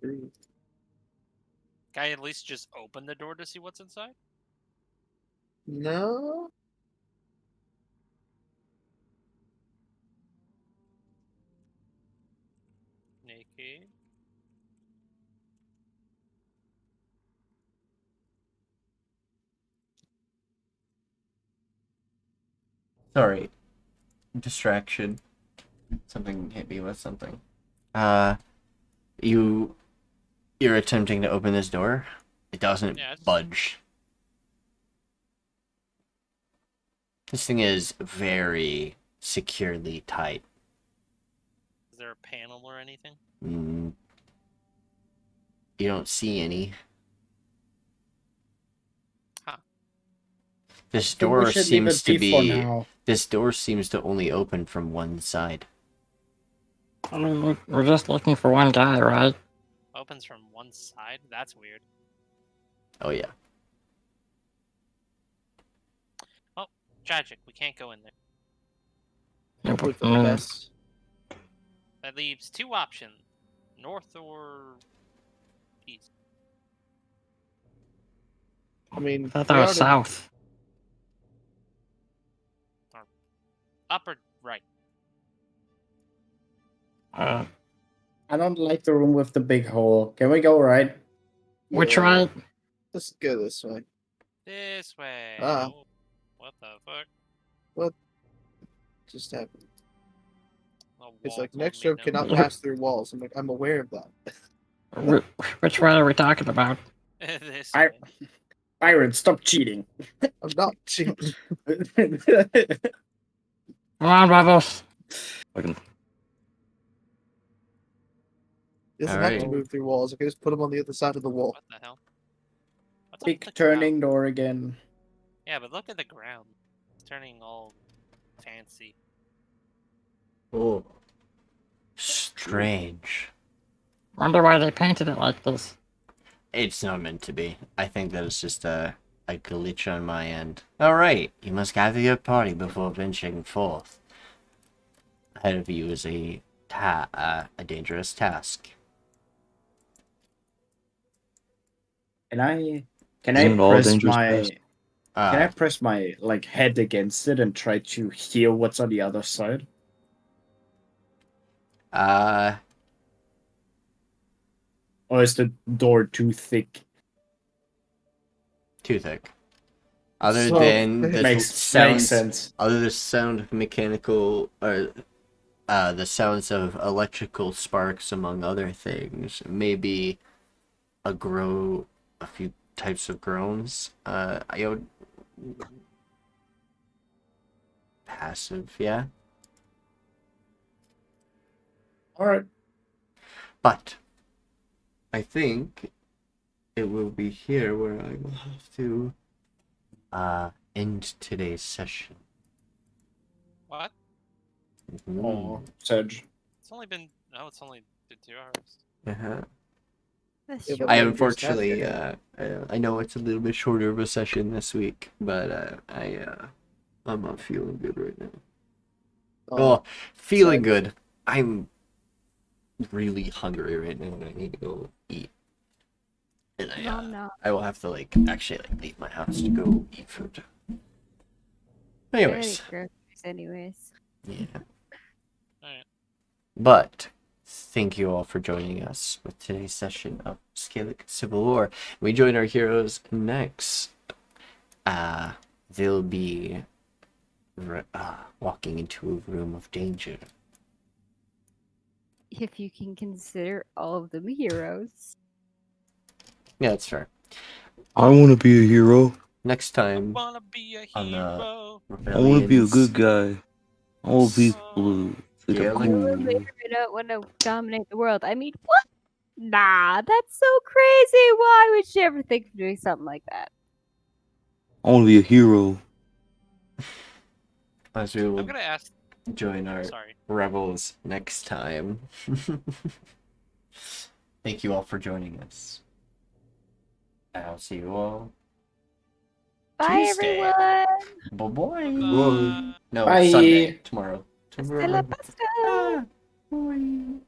Can I at least just open the door to see what's inside? No. Naked. Sorry. Distraction. Something hit me with something. You're attempting to open this door. It doesn't budge. This thing is very securely tight. Is there a panel or anything? You don't see any. Huh. This door seems to be. This door seems to only open from one side. I mean, we're just looking for one guy, right? Opens from one side? That's weird. Oh, yeah. Oh, tragic. We can't go in there. Hopefully for the best. That leaves two options. North or east. I mean, I thought that was south. Or up or right? I don't like the room with the big hole. Can we go right? Which right? Let's go this way. This way. Ah. Oh, what the fuck? What just happened? It's like told next me row no. cannot pass through walls. I'm aware of that. Which right are we talking about? This way. Byron, stop cheating. I'm not cheating. Come on, Bubbles. He doesn't All have right. to move through walls. I can just put him on the other side of the wall. What the hell? What's up Big with the turning ground? door again. Yeah, but look at the ground. It's turning all fancy. Oh. Strange. Wonder why they painted it like this. It's not meant to be. I think that it's just a glitch on my end. Alright, you must gather your party before venturing forth. Ahead of you is a dangerous task. Can I Isn't it all press dangerous my past? Can I press my head against it and try to hear what's on the other side? Or is the door too thick? Too thick. Other So, than the makes sounds, sense. other than the sound of mechanical, or the sounds of electrical sparks, among other things, maybe a few types of groans. I would passive, yeah. All right. But I think it will be here where I will have to end today's session. What? Oh, Sedge. It's only been it's only been 2 hours. Uh-huh. That's Yeah, short. but I we just had unfortunately, dinner. I know it's a little bit shorter of a session this week, but I'm not feeling good right now. Well, feeling good. I'm really hungry right now, and I need to go eat. And I will have to actually leave my house to go eat food. Anyways, Anyways. yeah. Alright. But thank you all for joining us with today's session of Scalect Civil War. We join our heroes next. They'll be walking into a room of danger. If you can consider all of them heroes. Yeah, that's fair. I want to be a hero. Next I time wanna be a on hero. I want to be a Rebellions, good guy. I want to be blue. Think I'm Scalect- You cool. later don't want to dominate the world. I mean, what? Nah, that's so crazy. Why would she ever think of doing something like that? I want to be a hero. as we I'm will gonna ask. join our Sorry. rebels next time. Thank you all for joining us. I'll see you all Bye, Tuesday. everyone. Bye-bye. Bye. No, Bye. Sunday. Tomorrow. Hasta la pasta. Bye.